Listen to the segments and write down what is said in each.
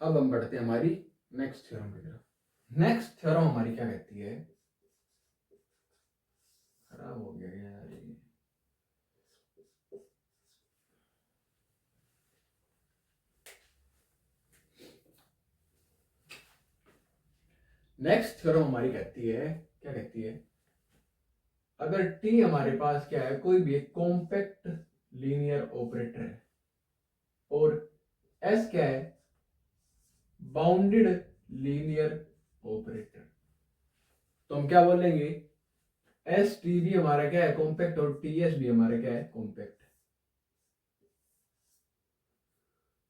अब हम बढ़ते हैं हमारी नेक्स्ट थ्योरम की तरफ। नेक्स्ट थ्योरम हमारी क्या कहती है, खराब हो गया यार ये। नेक्स्ट थ्योरम हमारी कहती है, क्या कहती है, अगर टी हमारे पास क्या है, कोई भी एक कॉम्पैक्ट लीनियर ऑपरेटर है और एस क्या है, बाउंडेड लीनियर ऑपरेटर, तो हम क्या बोलेंगे, एस टी भी हमारा क्या है, कॉम्पैक्ट, और टी एस भी हमारा क्या है, कॉम्पैक्ट।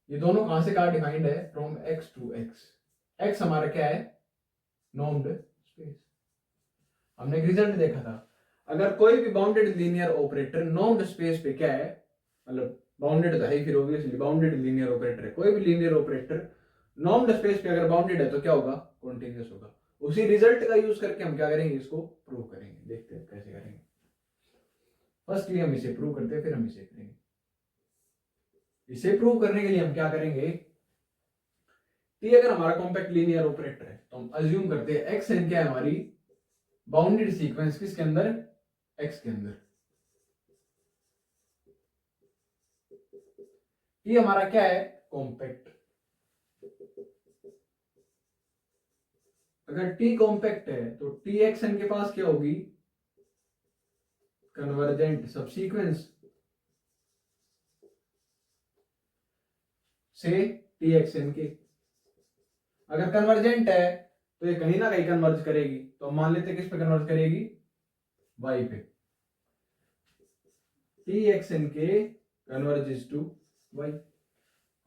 ये दोनों कहां से कहां डिफाइंड है, from x to X. X हमारा क्या है, नॉर्म्ड स्पेस। हमने एक रिजल्ट देखा था, अगर कोई भी बाउंडेड लीनियर ऑपरेटर नॉर्म्ड स्पेस पे क्या है, मतलब बाउंडेड तो है, फिर ऑब्वियसली बाउंडेड लीनियर ऑपरेटर है, कोई भी लीनियर ऑपरेटर नॉर्म्ड स्पेस पे अगर बाउंडेड है तो क्या होगा, कॉन्टिन्यूअस होगा। उसी रिजल्ट का यूज करके हम क्या करेंगे, इसको प्रूव करेंगे। देखते हैं कैसे करेंगे। फर्स्टली हम इसे प्रूव करते हैं, फिर हम इसे करेंगे। इसे प्रूव करने के लिए हम क्या करेंगे, टी अगर हमारा कॉम्पैक्ट लीनियर ऑपरेटर है तो हम अज्यूम करते हैं एक्स एन क्या है, हमारी बाउंडेड सीक्वेंस किसके अंदर, एक्स के अंदर। टी हमारा क्या है, कॉम्पैक्ट। अगर टी कॉम्पैक्ट है तो टी एक्स एन के पास क्या होगी, कन्वर्जेंट सबसीक्वेंस से टी एक्स एन के। अगर कन्वर्जेंट है तो ये कहीं ना कहीं कन्वर्ज करेगी, तो हम मान लेते हैं किस पे कन्वर्ज करेगी, वाई पे। टी एक्स एन के कन्वर्जेस टू वाई।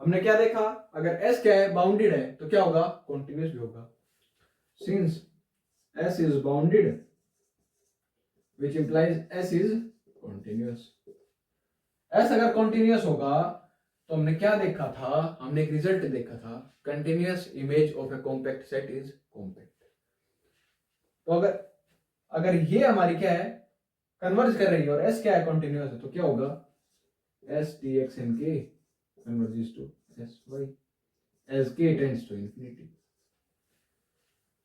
हमने क्या देखा, अगर एस क्या है, बाउंडेड है, तो क्या होगा, कॉन्टिन्यूअस भी होगा। Since S is bounded which implies S is continuous। S अगर continuous होगा तो हमने क्या देखा था, हमने एक रिजल्ट देखा था, continuous image of a compact set is compact। तो अगर अगर ये हमारी क्या है, कन्वर्ज कर रही है, और S क्या है, कंटिन्यूअस है, तो क्या होगा, S dx n k converges to S y as k tends to infinity।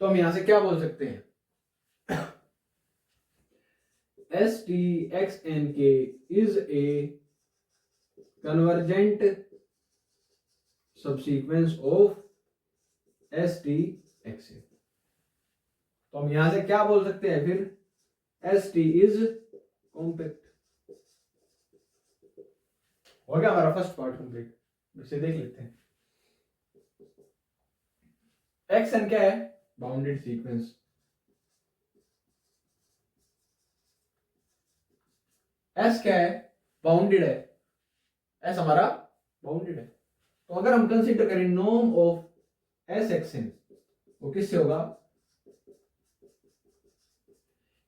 तो हम यहां से क्या बोल सकते हैं, S t x n k is a convergent subsequence of S T x. तो हम यहां से क्या बोल सकते हैं फिर, एस टी इज कॉम्पैक्ट। हो गया हमारा फर्स्ट पार्ट कंप्लीट। इसे देख लेते हैं। एक्स एन क्या है, बाउंडेड सीक्वेंस। एस क्या है, बाउंडेड है, एस हमारा बाउंडेड है। तो अगर हम कंसीडर करें norm of S X N, वो किससे होगा,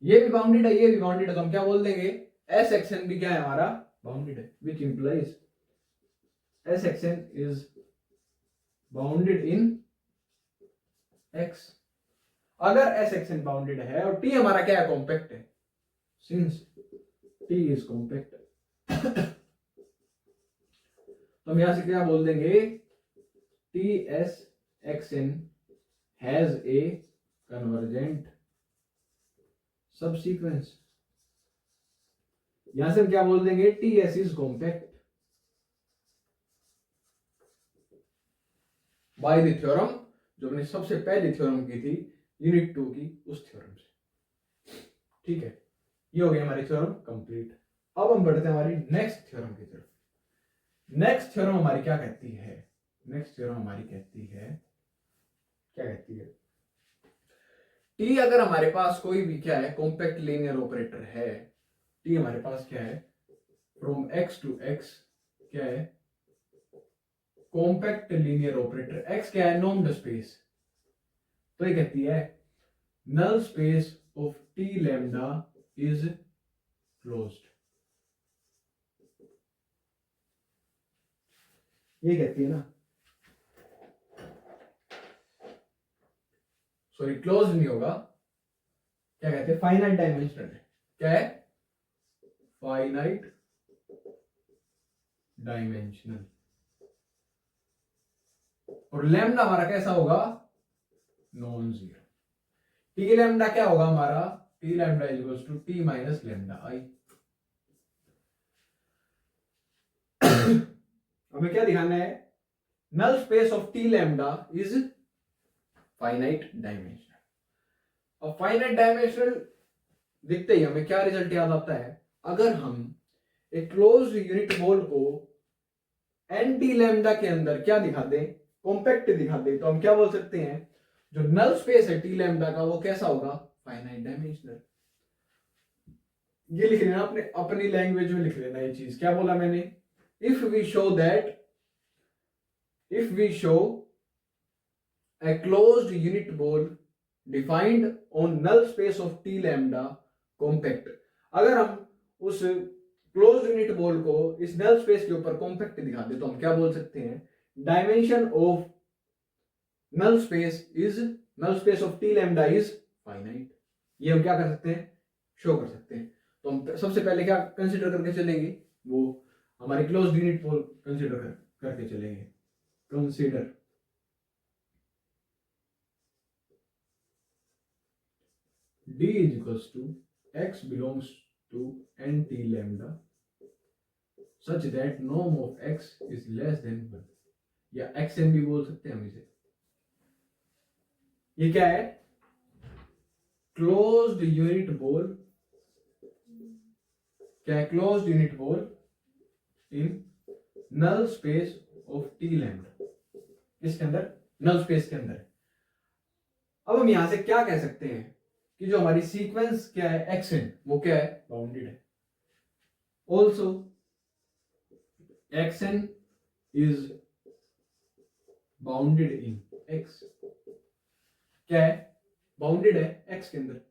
ये भी बाउंडेड है, ये भी बाउंडेड है, तो हम क्या बोल देंगे, एस एक्स एन भी क्या है, हमारा बाउंडेड है, which implies S X N is bounded in X. अगर एस एक्स एन बाउंडेड है और टी हमारा क्या है, कॉम्पैक्ट है, सिंस टी इज कॉम्पैक्ट, तो हम यहां से क्या बोल देंगे, T S X N has a convergent subsequence. यहां से हम क्या बोल देंगे, T S is compact by the theorem, जो हमने सबसे पहली थ्योरम की थी यूनिट 2 की, उस थ्योरम से। ठीक है, ये हो गई हमारी थ्योरम कंप्लीट। अब हम बढ़ते हैं हमारी नेक्स्ट थ्योरम की तरफ। नेक्स्ट थ्योरम हमारी क्या कहती है, नेक्स्ट थ्योरम हमारी कहती है, क्या कहती है, टी अगर हमारे पास कोई भी क्या है, कॉम्पैक्ट लीनियर ऑपरेटर है, टी हमारे पास क्या है, फ्रॉम एक्स टू एक्स क्या है, कॉम्पैक्ट लीनियर ऑपरेटर, एक्स क्या है, नॉर्म्ड स्पेस, तो ये कहती है null space of T lambda is closed. ये कहती है ना, सॉरी क्लोज नहीं होगा, क्या कहते हैं, फाइनाइट डायमेंशनल है, क्या है, फाइनाइट डायमेंशनल। और लैम्डा हमारा कैसा होगा, नॉन जीरो। टी लैम्डा क्या होगा हमारा, T lambda is equals to T minus lambda I. हमें क्या दिखाना है, null space of T lambda is finite dimensional. अब फाइनाइट डायमेंशनल दिखते ही हमें क्या रिजल्ट याद आता है, अगर हम एक क्लोज यूनिट बॉल को एन टी लैम्डा के अंदर क्या दिखा दे, कॉम्पैक्ट दिखा दे, तो हम क्या बोल सकते हैं, जो नल स्पेस है टी लैम्डा का वो कैसा होगा, फाइनाइट डायमेंशनल। ये लिख लेना अपने अपनी लैंग्वेज में लिख लेना ये चीज। क्या बोला मैंने, if we show that, if we show a closed unit ball defined on null space of T lambda compact, अगर हम उस क्लोज्ड यूनिट बॉल को इस नल स्पेस के ऊपर कॉम्पैक्ट दिखा दे तो हम क्या बोल सकते हैं, dimension of null space is, null space of T lambda is finite. ये हम क्या कर सकते हैं, शो कर सकते हैं। तो हम सबसे पहले क्या कंसीडर करके चलेंगे, वो हमारी क्लोज्ड यूनिट बॉल कंसीडर करके चलेंगे। Consider D is equals to x belongs to nt lambda such that norm of x is less than 1, या xn भी बोल सकते हैं हम इसे। ये क्या है, क्लोज्ड यूनिट बॉल, क्या है, closed unit ball in null space of T lambda, किसके अंदर, नल स्पेस के अंदर। अब हम यहां से क्या कह सकते हैं कि जो हमारी सीक्वेंस क्या है एक्सन, वो क्या है, बाउंडेड है। Also action is bounded in x, क्या है, बाउंडेड है एक्स के अंदर।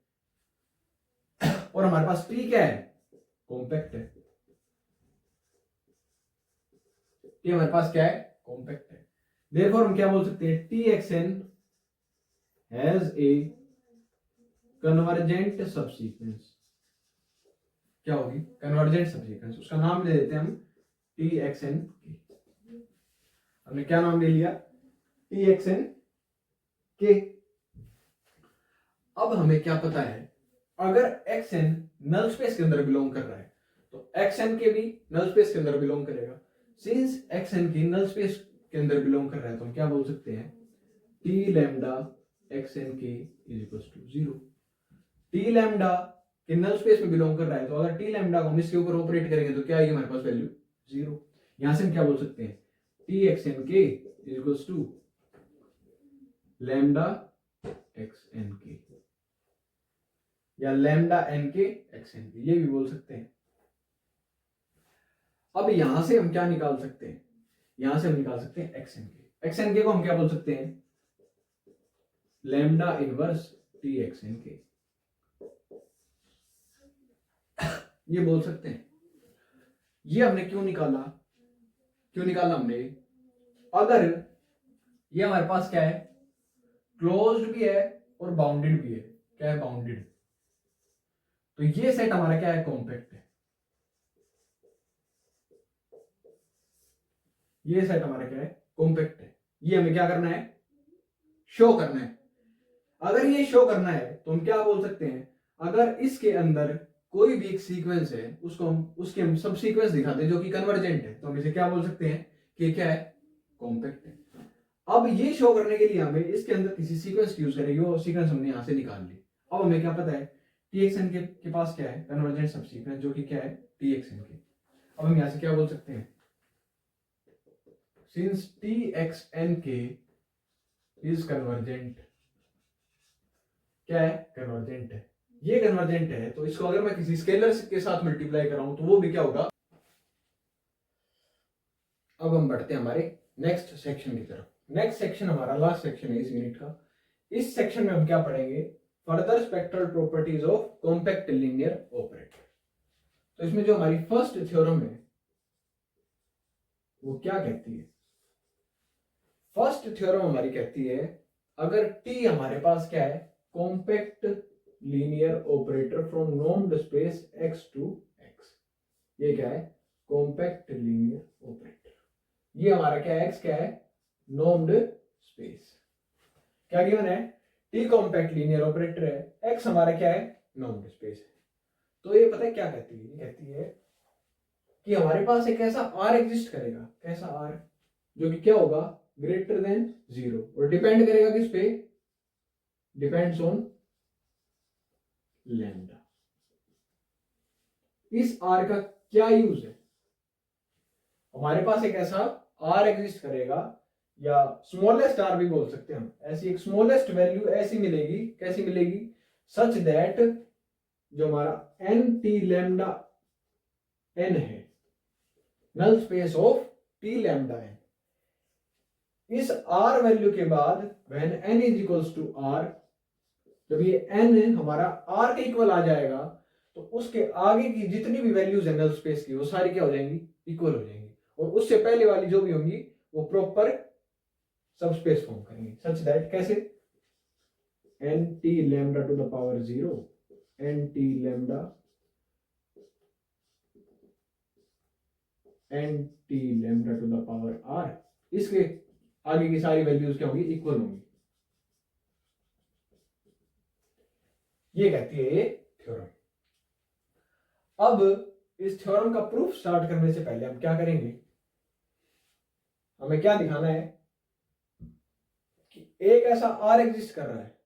और हमारे पास टी क्या है, कॉम्पैक्ट है। टी हमारे पास क्या है, कॉम्पैक्ट है। देयरफॉर हम क्या बोल सकते हैं, T action has a convergent subsequence. क्या होगी, कन्वर्जेंट सबसीक्वेंस, उसका नाम ले देते हैं हम टी एक्सन के। हमने क्या नाम ले लिया, टी एक्सन के। अब हमें क्या पता है, अगर एक्सन नल स्पेस के अंदर बिलोंग कर रहा है तो एक्सन के भी नल स्पेस के अंदर बिलोंग करेगा। सिंस एक्सन की नल स्पेस के अंदर बिलोंग कर रहा है तो हम क्या बोल सकते हैं, T lambda X N K is equals to 0। T lambda के नल स्पेस में बिलोंग कर रहा है तो अगर टी लैम्डा को हम इसके ऊपर ऑपरेट करेंगे तो क्या आएगी हमारे पास वैल्यू, 0। यहां से हम क्या बोल सकते हैं, T X N K is equals to lambda X N K, या lambda N K X N K, ये भी बोल सकते हैं। अब यहां से हम क्या निकाल सकते हैं, यहां से हम निकाल सकते हैं X N K. X N K को हम क्या बोल सकते हैं, lambda inverse T X N K, ये बोल सकते हैं। ये हमने क्यों निकाला, क्यों निकाला हमने, अगर ये हमारे पास क्या है, क्लोज्ड भी है और बाउंडेड भी है। क्या है, बाउंडेड। तो ये सेट हमारा क्या है, कॉम्पैक्ट है। ये सेट हमारा क्या है, कॉम्पैक्ट है। ये हमें क्या करना है, शो करना है। अगर ये शो करना है तो हम क्या बोल सकते हैं, अगर इसके अंदर कोई भी एक सीक्वेंस है उसको हम उसके हम सब सीक्वेंस दिखाते हैं जो कि कन्वर्जेंट है, तो हम इसे क्या बोल सकते हैं कि क्या है, कॉम्पैक्ट है। अब ये शो करने के लिए हमें इसके अंदर किसी सीक्वेंस की यूज करेंगे, वो सीक्वेंस हमने यहां से निकाल ली। अब हमें क्या पता है, टी एक्स एन के पास क्या है, कन्वर्जेंट सब सीक्वेंस, जो कि क्या है, टी एक्स एन के। अब हम यहां से क्या बोल सकते हैं, सिंस टी एक्स एन के इज कन्वर्जेंट, क्या है, कन्वर्जेंट है। ये कन्वर्जेंट है तो इसको अगर मैं किसी स्केलर के साथ मल्टीप्लाई कराऊं तो वो भी क्या होगा। अब हम बढ़ते हैं हमारे नेक्स्ट सेक्शन की तरफ। नेक्स्ट सेक्शन हमारा लास्ट सेक्शन है इस यूनिट का। इस सेक्शन में हम क्या पढ़ेंगे, further spectral properties of compact linear operator. तो इसमें जो हमारी फर्स्ट थ्योरम है वो क्या कहती है, फर्स्ट थ्योरम हमारी कहती है, अगर टी हमारे पास क्या है, compact linear operator from normed space x to x, ये क्या है, कॉम्पैक्ट लीनियर ऑपरेटर। ये हमारा क्या है, x क्या है, नॉर्म्ड स्पेस। क्या गिवन है? टी कॉम्पैक्ट लीनियर ऑपरेटर है, एक्स हमारा क्या है? नाउम्ड स्पेस है। तो ये पता है क्या कहती है? कहती है कि हमारे पास एक ऐसा आर एग्जिस्ट करेगा, कैसा आर, जो कि क्या होगा? ग्रेटर देन 0, और डिपेंड करेगा किस पे? Depends on lambda. इस आर का क्या यूज है? हमारे पास एक ऐसा आर एग्जिस्ट करेगा, या स्मॉलेस्ट आर भी बोल सकते हैं हम, ऐसी एक स्मॉलेस्ट वैल्यू ऐसी मिलेगी, कैसी मिलेगी? सच दैट जो हमारा एन टी लैम्डा एन है, null space of T lambda N, इस आर वैल्यू के बाद when N is equals to R, जब ये एन हमारा आर के इक्वल आ जाएगा, तो उसके आगे की जितनी भी वैल्यूज है नल स्पेस की, वो सारी क्या हो जाएंगी? इक्वल हो जाएंगी, और उससे पहले वाली जो भी होंगी वो प्रॉपर सबस्पेस फॉर्म करेंगे। सच दैट कैसे? N T lambda to the power 0, N T lambda N T lambda to the power R, इसके आगे की सारी वैल्यूज क्या होंगी? इक्वल होंगी। ये कहती है ये थ्योरम। अब इस थ्योरम का प्रूफ स्टार्ट करने से पहले हम क्या करेंगे? हमें क्या दिखाना है कि एक ऐसा आर एग्जिस्ट कर रहा है,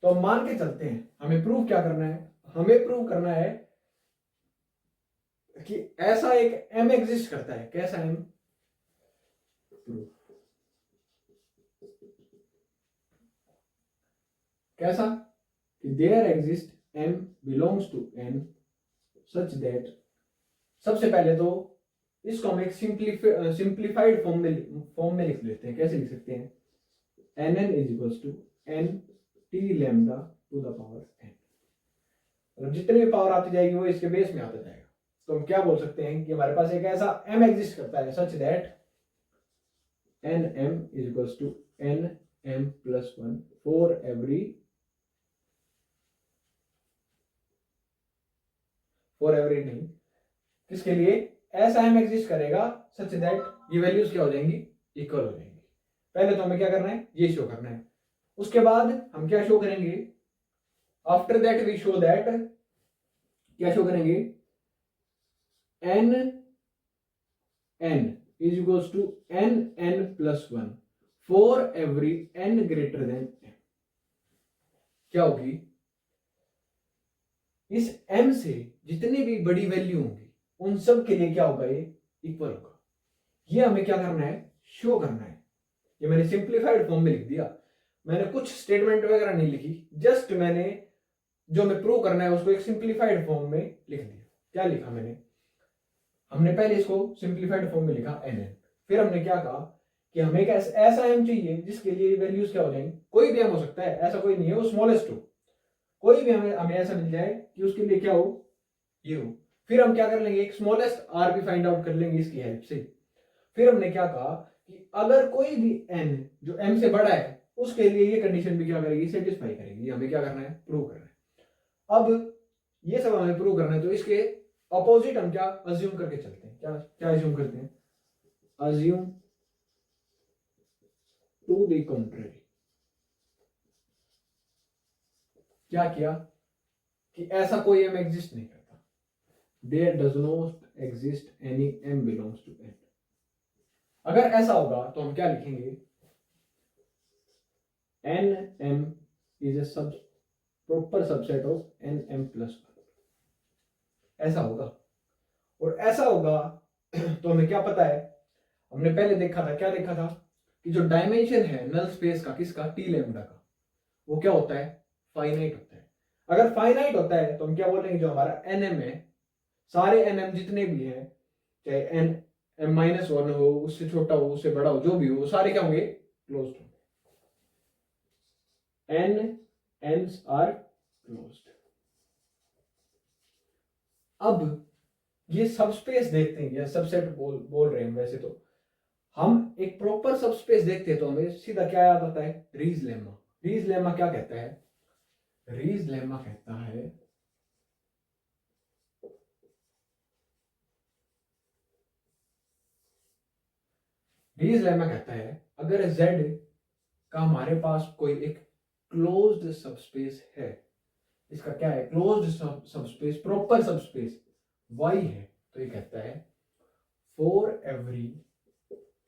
तो हम मान के चलते हैं। हमें प्रूफ क्या करना है? हमें प्रूव करना है कि ऐसा एक एम एग्जिस्ट करता है। कैसा एम? प्रूफ कैसा? कि there exist M belongs to N such that, सबसे पहले तो इसको हम एक सिंप्लीफाइड फॉर्म में लिख लेते हैं। कैसे लिख सकते हैं? N N is equals to N T lambda to the power N, मतलब जितनी भी पावर आती जाएगी वो इसके बेस में आता जाएगा। तो हम क्या बोल सकते हैं कि हमारे पास एक ऐसा एम एग्जिस्ट करता है such that N M is equals to N M plus 1 for every नहीं, किसके लिए? ऐसा एम एग्जिस्ट करेगा सच दैट ये वैल्यूज क्या हो जाएंगी? इक्वल हो जाएंगी। पहले तो हमें क्या करना है? ये शो करना है। उसके बाद हम क्या शो करेंगे? After that we show that, क्या शो करेंगे? N N is equals to N N plus 1 for every N greater than M. क्या होगी? इस एम से जितनी भी बड़ी वैल्यू होंगी उन सब के लिए क्या होगा? ये इक्वल होगा। ये हमें क्या करना है? शो करना है। ये मैंने सिंप्लीफाइड फॉर्म में लिख दिया, मैंने कुछ स्टेटमेंट वगैरह नहीं लिखी, जस्ट मैंने जो मैं प्रूव करना है उसको एक सिंप्लीफाइड फॉर्म में लिख दिया। क्या लिखा मैंने? हमने पहले इसको सिंप्लीफाइड फॉर्म में लिखा एन एन, फिर हमने क्या कहा कि हमें एक ऐसा एम चाहिए जिसके लिए वैल्यूज क्या हो जाएंगी? कोई भी एम हो सकता है, ऐसा कोई नहीं है, वो स्मॉलेस्ट हो, कोई भी हमें ऐसा मिल जाए कि उसके लिए क्या हो? ये हो। फिर हम क्या कर लेंगे? एक स्मॉलेस्ट आर भी फाइंड आउट कर लेंगे इसकी हेल्प से। फिर हमने क्या कहा कि अगर कोई भी एन जो एम से बड़ा है उसके लिए ये कंडीशन भी क्या करेगी? सेटिस्फाई करेगी। हमें क्या करना है? प्रूव करना है। अब ये सब हमें प्रूव करना है, तो इसके अपोजिट हम क्या अज्यूम करके चलते हैं? क्या क्या अज्यूम करते हैं? Assume to the contrary. क्या किया कि ऐसा कोई एम एग्जिस्ट नहीं करता। There does not exist any M belongs to N. अगर ऐसा होगा तो हम क्या लिखेंगे? N M is a proper subset of N M plus 1। ऐसा होगा, और ऐसा होगा तो हमें क्या पता है? हमने पहले देखा था, क्या देखा था? कि जो डायमेंशन है नल स्पेस का, किसका? टी लैम्डा का, वो क्या होता है? फाइनाइट होता है। अगर फाइनाइट होता है तो हम क्या बोलेंगे? जो हमारा एन एम है, सारे एन एम जितने भी हैं, चाहे एन एम माइनस 1 हो, उससे छोटा हो, उससे बड़ा हो, जो भी हो, सारे क्या होंगे? क्लोज्ड होंगे। N Ns are closed. अब ये सबस्पेस देखते हैं, या सबसेट बोल रहे हैं वैसे तो, हम एक प्रॉपर सबस्पेस देखते हैं तो हमें सीधा क्या याद आता है? रीज लेमा। रीज लेमा क्या कहता है? रीज लेमा कहता है रीज लेमा कहता है अगर z का हमारे पास कोई एक क्लोज्ड सबस्पेस है, इसका क्या है, closed subspace, proper subspace y है, तो ये कहता है for every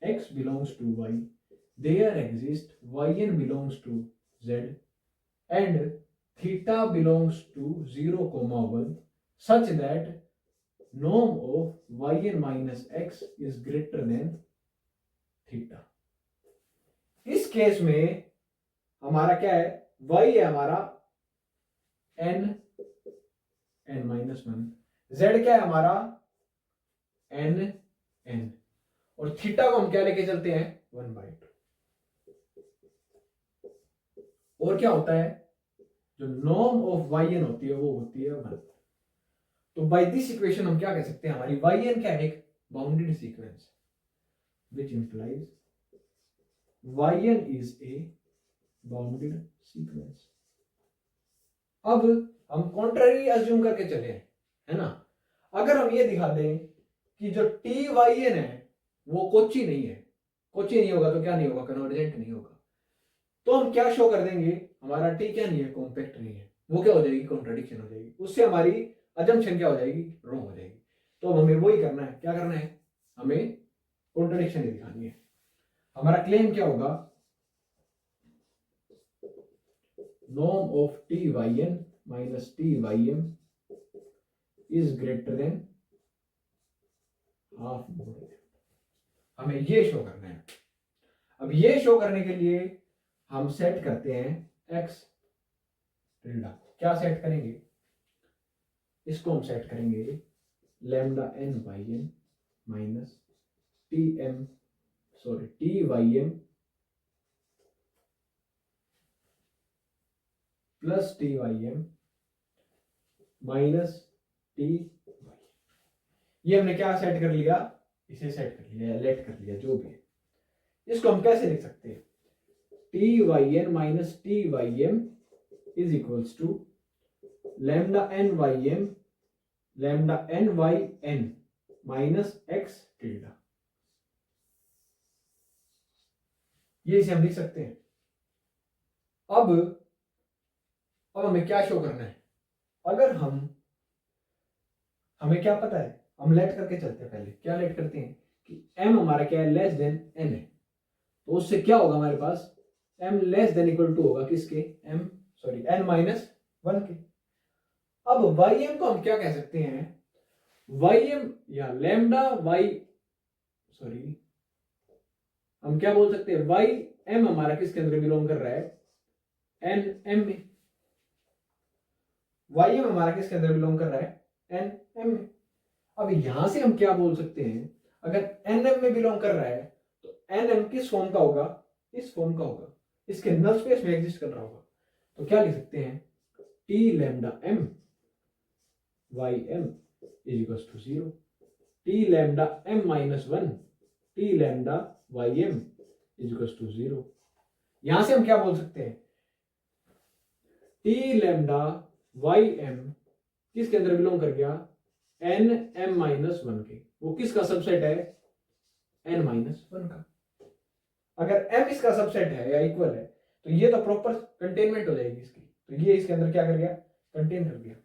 x belongs to y there exist yn belongs to z and theta belongs to 0, 1 such that norm of yn minus x is greater than theta. इस case में हमारा क्या है, y है हमारा n माइनस 1, z क्या है हमारा n, और थीटा को हम क्या लेके चलते हैं 1/2। और क्या होता है, जो नॉर्म ऑफ yn होती है वो होती है 1। तो बाय दिस इक्वेशन हम क्या कह सकते हैं, हमारी yn क्या है, एक bounded sequence, which implies yn is a bounded sequence. अब हम कॉन्ट्ररी अज्यूम करके चले हैं, है ना। अगर हम ये दिखा दें कि जो TYN है वो कोची नहीं है, कोची नहीं होगा तो क्या नहीं होगा, कन्वर्जेंट नहीं होगा, तो हम क्या शो कर देंगे, हमारा T क्या नहीं है, कॉम्पैक्ट नहीं है, वो क्या हो जाएगी, कॉन्ट्रडिक्शन हो जाएगी, उससे हमारी अजम्पशन क्या हो जाएगी, रॉन्ग हो जाएगी। तो अब हमें वही करना है, क्या करना है, हमें कॉन्ट्रडिक्शन ही दिखानी है। हमारा क्लेम क्या होगा, norm of TYN minus TYM is greater than half mod। हमें ये शो करना है। अब ये शो करने के लिए हम सेट करते हैं x टिल्डा। क्या सेट करेंगे, इसको हम सेट करेंगे lambda n by n minus TYM plus TYM minus TY। ये हमने क्या सेट कर लिया, इसे सेट कर लिया, लेट कर लिया, जो भी है। इसको हम कैसे लिख सकते हैं, TYN minus TYM is equals to lambda n by n minus x tilde. ये इसे हम लिख सकते हैं। अब हमें क्या शो करना है, अगर हमें क्या पता है, हम लेट करके चलते हैं। पहले क्या लेट करते हैं कि m हमारा क्या है, लेस देन n है, तो उससे क्या होगा, हमारे पास m less than equal to होगा किसके, n माइनस 1 के। अब ym को हम क्या कह सकते हैं, ym या लैम्डा हम क्या बोल सकते हैं, ym हमारा किसके अंदर बिलोंग कर रहा है, nm में। ym हमारा किसके अंदर बिलोंग कर रहा है, nm में। अब यहां से हम क्या बोल सकते हैं, अगर nm में बिलोंग कर रहा है तो nm किस फॉर्म का होगा, इस फॉर्म का होगा, इसके नल स्पेस में एग्जिस्ट कर रहा होगा। तो क्या लिख सकते हैं, t lambda m ym is equals to 0, t lambda m minus 1 t lambda ym is equals to 0। यहां से हम क्या बोल सकते हैं, t लैम्डा ym किसके अंदर बिलोंग कर गया, nm माइनस 1 के। वो किसका सबसेट है, n माइनस 1 का। अगर m इसका सबसेट है या इक्वल है तो ये तो प्रॉपर कंटेनमेंट हो जाएगी इसकी, तो ये इसके अंदर क्या कर गया, कंटेन कर गया।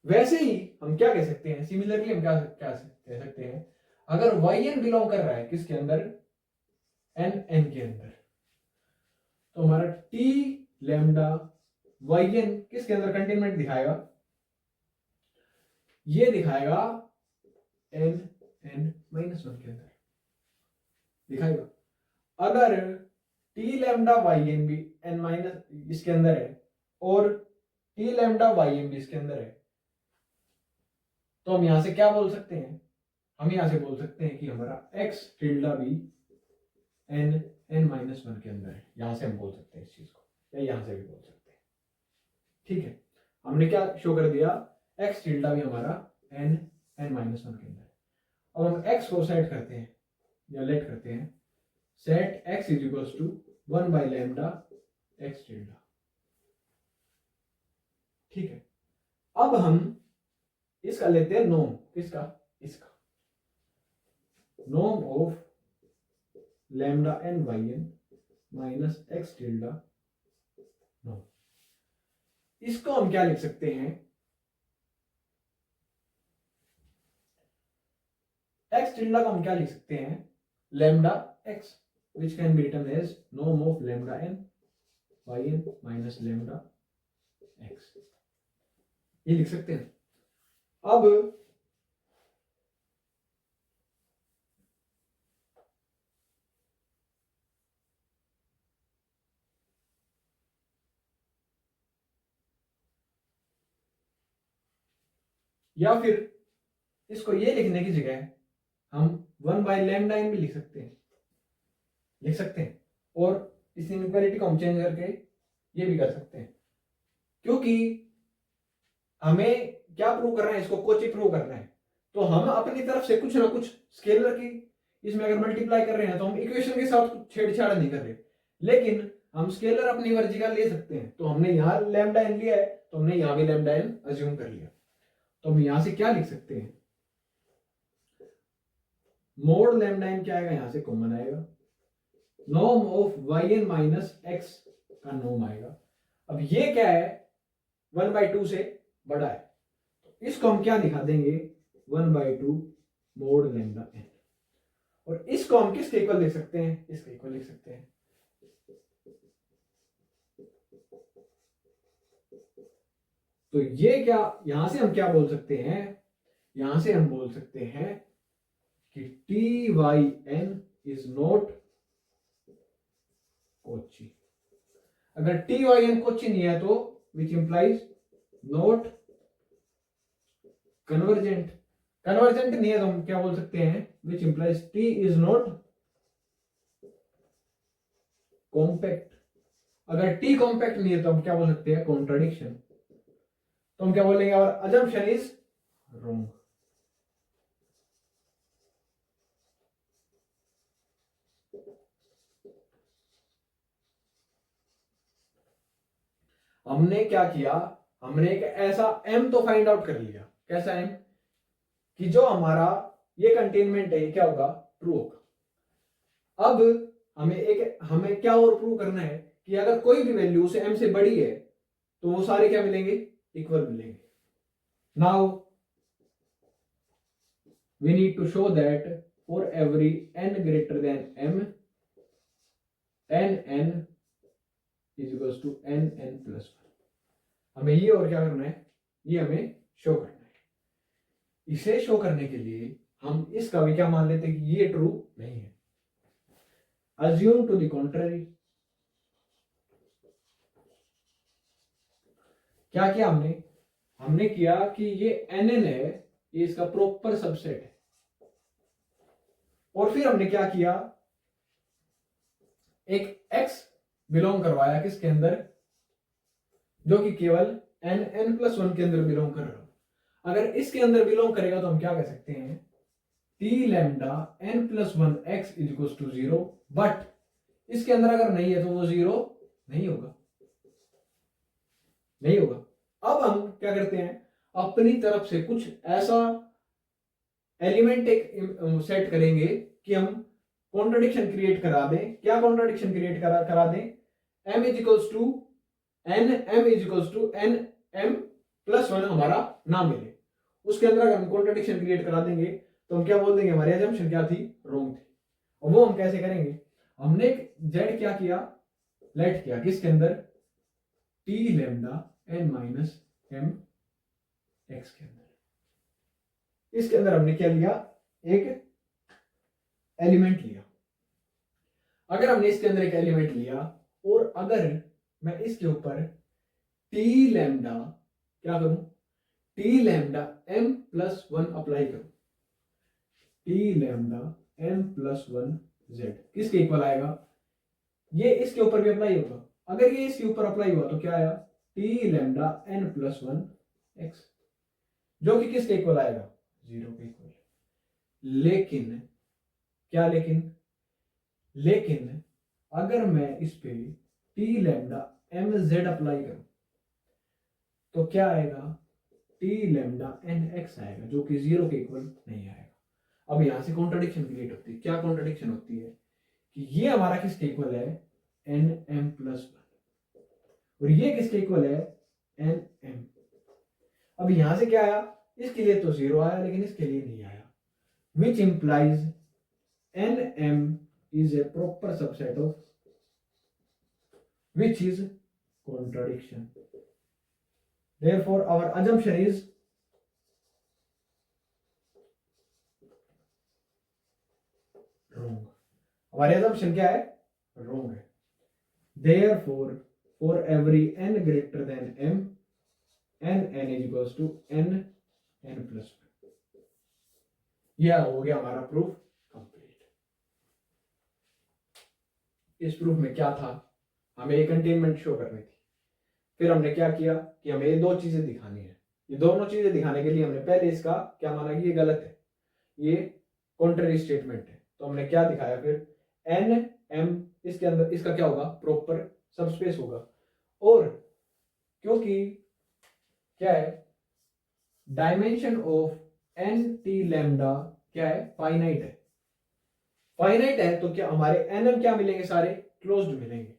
वैसे ही हम क्या कह सकते हैं, सिमिलरली हम क्या कह सकते हैं, अगर yn बिलोंग कर रहा है किसके अंदर, n के अंदर, तो हमारा t लैम्डा yn किसके अंदर कंटेनमेंट दिखाएगा, ये दिखाएगा n माइनस 1 के अंदर दिखाएगा। अगर t लैम्डा yn भी n माइनस इसके अंदर है और t लैम्डा ym भी इसके अंदर है, तो हम यहां से क्या बोल सकते हैं, हम यहां से बोल सकते हैं कि हमारा x टिल्डा भी n माइनस 1 के अंदर है। यहां से हम बोल सकते हैं इस चीज को, या यहां से भी बोल सकते हैं। ठीक है, हमने क्या शो कर दिया, x टिल्डा भी हमारा n माइनस 1 के अंदर है। अब हम x को सेट करते हैं या लेट करते हैं, set x is equals to 1 by lambda x tilde. ठीक है, अब हम इसका लेते हैं नॉर्म, किसका, इसका norm of lambda N Y N minus X tilde norm. इसको हम क्या लिख सकते हैं, एक्स टिल्डा को हम क्या लिख सकते हैं, lambda x which can be written as norm of lambda N Y N minus lambda X, ये लिख सकते हैं। अब या फिर इसको ये लिखने की जगह हम 1/λn भी लिख सकते हैं, और इस इनइक्वालिटी को हम चेंज करके ये भी कर सकते हैं, क्योंकि हमें क्या प्रूव करना है, इसको कोची प्रूव करना है। तो हम अपनी तरफ से कुछ ना कुछ स्केलर की इसमें अगर मल्टीप्लाई कर रहे हैं तो हम इक्वेशन के साथ छेड़छाड़ नहीं कर रहे, लेकिन हम स्केलर अपनी मर्जी का ले सकते हैं। तो हमने यहाँ लैम्डा एन लिया है, तो हमने यहाँ भी लैम्डा एन अज्यूम कर लिया। तो हम यहाँ से क्या लिख सकते हैं, मोड लैम्डा एन क्या आएगा, यहाँ से कॉमन आएगा, norm of Y N minus X का नॉर्म आएगा। अब ये क्या है, 1/2 से बड़ा है, तो इसको हम क्या दिखा देंगे, 1/2 मोड लैम्डा एन। और इसको हम किसके इक्वल लिख सकते हैं, इसके इक्वल लिख सकते हैं। तो ये क्या, यहां से हम क्या बोल सकते हैं, यहां से हम बोल सकते हैं कि T Y N is not Cauchy. अगर टी वाई एन कोची नहीं है तो which implies not convergent. Convergent नहीं है तो हम क्या बोल सकते हैं, which implies T is not compact. अगर टी कॉम्पैक्ट नहीं है तो हम क्या बोल सकते हैं, कॉन्ट्राडिक्शन। तो हम क्या बोलेंगे, और अजम्पशन इज रॉन्ग। हमने क्या किया, हमने एक ऐसा m तो फाइंड आउट कर लिया, कैसा m, कि जो हमारा ये कंटेनमेंट है क्या होगा, ट्रू होगा। अब हमें क्या और प्रूव करना है कि अगर कोई भी वैल्यू उसे m से बड़ी है तो वो सारे क्या मिलेंगे, इक्वल मिलेंगे। Now we need to show that for every n greater than m n is equals to n plus 1। हमें ये और क्या करना है, ये हमें शो करना है। इसे शो करने के लिए हम इसका भी क्या मान लेते हैं कि ये ट्रू नहीं है। Assume to the contrary. क्या किया हमने किया कि ये nn है, ये इसका प्रॉपर सबसेट है। और फिर हमने क्या किया, एक x बिलोंग करवाया किसके अंदर, जो कि केवल n+1 के अंदर बिलोंग कर रहा हो। अगर इसके अंदर बिलोंग करेगा तो हम क्या कह सकते हैं, T lambda n+1 x is equal to 0, but इसके अंदर अगर नहीं है तो वो 0 नहीं होगा। अब हम क्या करते हैं, अपनी तरफ से कुछ ऐसा एलिमेंट एक सेट करेंगे कि हम कॉन्ट्रडिक्शन क्रिएट करा दें। क्या कॉन्ट्रडिक्शन क्रिएट करा दें, m is equals to n m+1 हमारा ना मिले, उसके अंदर अगर हम कॉन्ट्रडिक्शन क्रिएट करा देंगे तो हम क्या बोल देंगे, हमारी अजम्पशन क्या थी, रॉन्ग थी। और वो हम कैसे करेंगे, हमने z क्या किया, लेट किया किसके अंदर, t lambda n minus m x के अंदर। इसके अंदर हमने क्या लिया, एक एलिमेंट लिया। अगर हमने इसके अंदर एक एलिमेंट लिया और अगर मैं इसके ऊपर t लैम्डा क्या करूं, t लैम्डा m+1 अप्लाई करूं, t लैम्डा m+1 z किसके इक्वल आएगा, ये इसके ऊपर भी अप्लाई होगा। अगर ये इसके ऊपर अप्लाई हुआ तो क्या आया, t लैम्डा n+1 x, जो कि किसके इक्वल आएगा, 0 के इक्वल। लेकिन क्या, लेकिन अगर मैं इस पे t लैम्डा mz अप्लाई करूं तो क्या आएगा, t लैम्डा nx आएगा, जो कि 0 के इक्वल नहीं आएगा। अब यहां से कॉन्ट्रडिक्शन क्रिएट होती है। क्या कॉन्ट्रडिक्शन होती है कि ये हमारा किसके इक्वल है, एन एम प्लस वन, और ये किसके इक्वल है, एन एम। अब यहां से क्या आया, इसके लिए तो 0 आया लेकिन इसके लिए नहीं आया, which implies N M is a proper subset of which is contradiction. Therefore, our assumption is wrong. हमारी assumption क्या है, wrong है. Therefore, for every n greater than m, n is equals to n plus 1. यह हो गया हमारा proof complete. इस proof में क्या था, हमें ये कंटेनमेंट शो करनी थी। फिर हमने क्या किया कि हमें ये दो चीजें दिखानी है। ये दोनों चीजें दिखाने के लिए हमने पहले इसका क्या माना कि ये गलत है, ये कॉन्ट्ररी स्टेटमेंट है, तो हमने क्या दिखाया फिर, एन एम इसके अंदर इसका क्या होगा, प्रॉपर सबस्पेस होगा। और क्योंकि क्या है, dimension of N T lambda क्या है, फाइनाइट है। फाइनाइट है तो क्या हमारे एन एम क्या मिलेंगे, सारे क्लोज्ड मिलेंगे।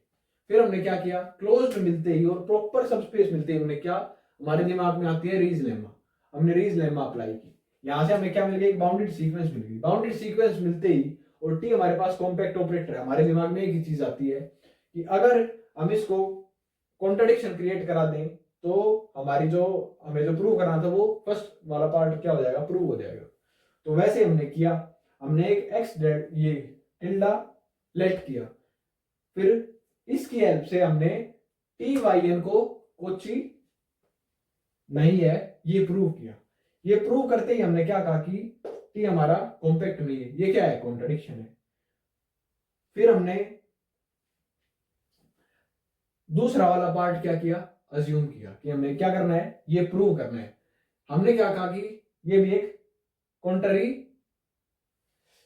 फिर हमने क्या किया, क्लोज्ड मिलते ही और प्रॉपर सबस्पेस मिलते ही हमने क्या, हमारे दिमाग में आती है रीज लेमा, हमने रीज लेमा अप्लाई की। यहां से हमें क्या मिल गया, एक बाउंडेड सीक्वेंस मिल गई। बाउंडेड सीक्वेंस मिलते ही और टी हमारे पास कॉम्पैक्ट ऑपरेटर है, हमारे दिमाग में एक ही चीज आती है कि अगर हम इसको कॉन्ट्रडिक्शन क्रिएट करा दें तो हमारी जो हमें जो प्रूव करना था वो फर्स्ट वाला पार्ट क्या हो जाएगा, प्रूव हो जाएगा। तो वैसे हमने किया, हमने एक एक्स ये टिल्डा लेट किया, फिर इसकी हेल्प से हमने टी वाई एन को कोची नहीं है ये प्रूव किया। ये प्रूव करते ही हमने क्या कहा कि टी हमारा कॉम्पैक्ट नहीं है, ये क्या है, कॉन्ट्रडिक्शन है। फिर हमने दूसरा वाला पार्ट क्या किया, अज्यूम किया कि हमने क्या करना है, ये प्रूव करना है। हमने क्या कहा कि ये भी एक कॉन्ट्ररी,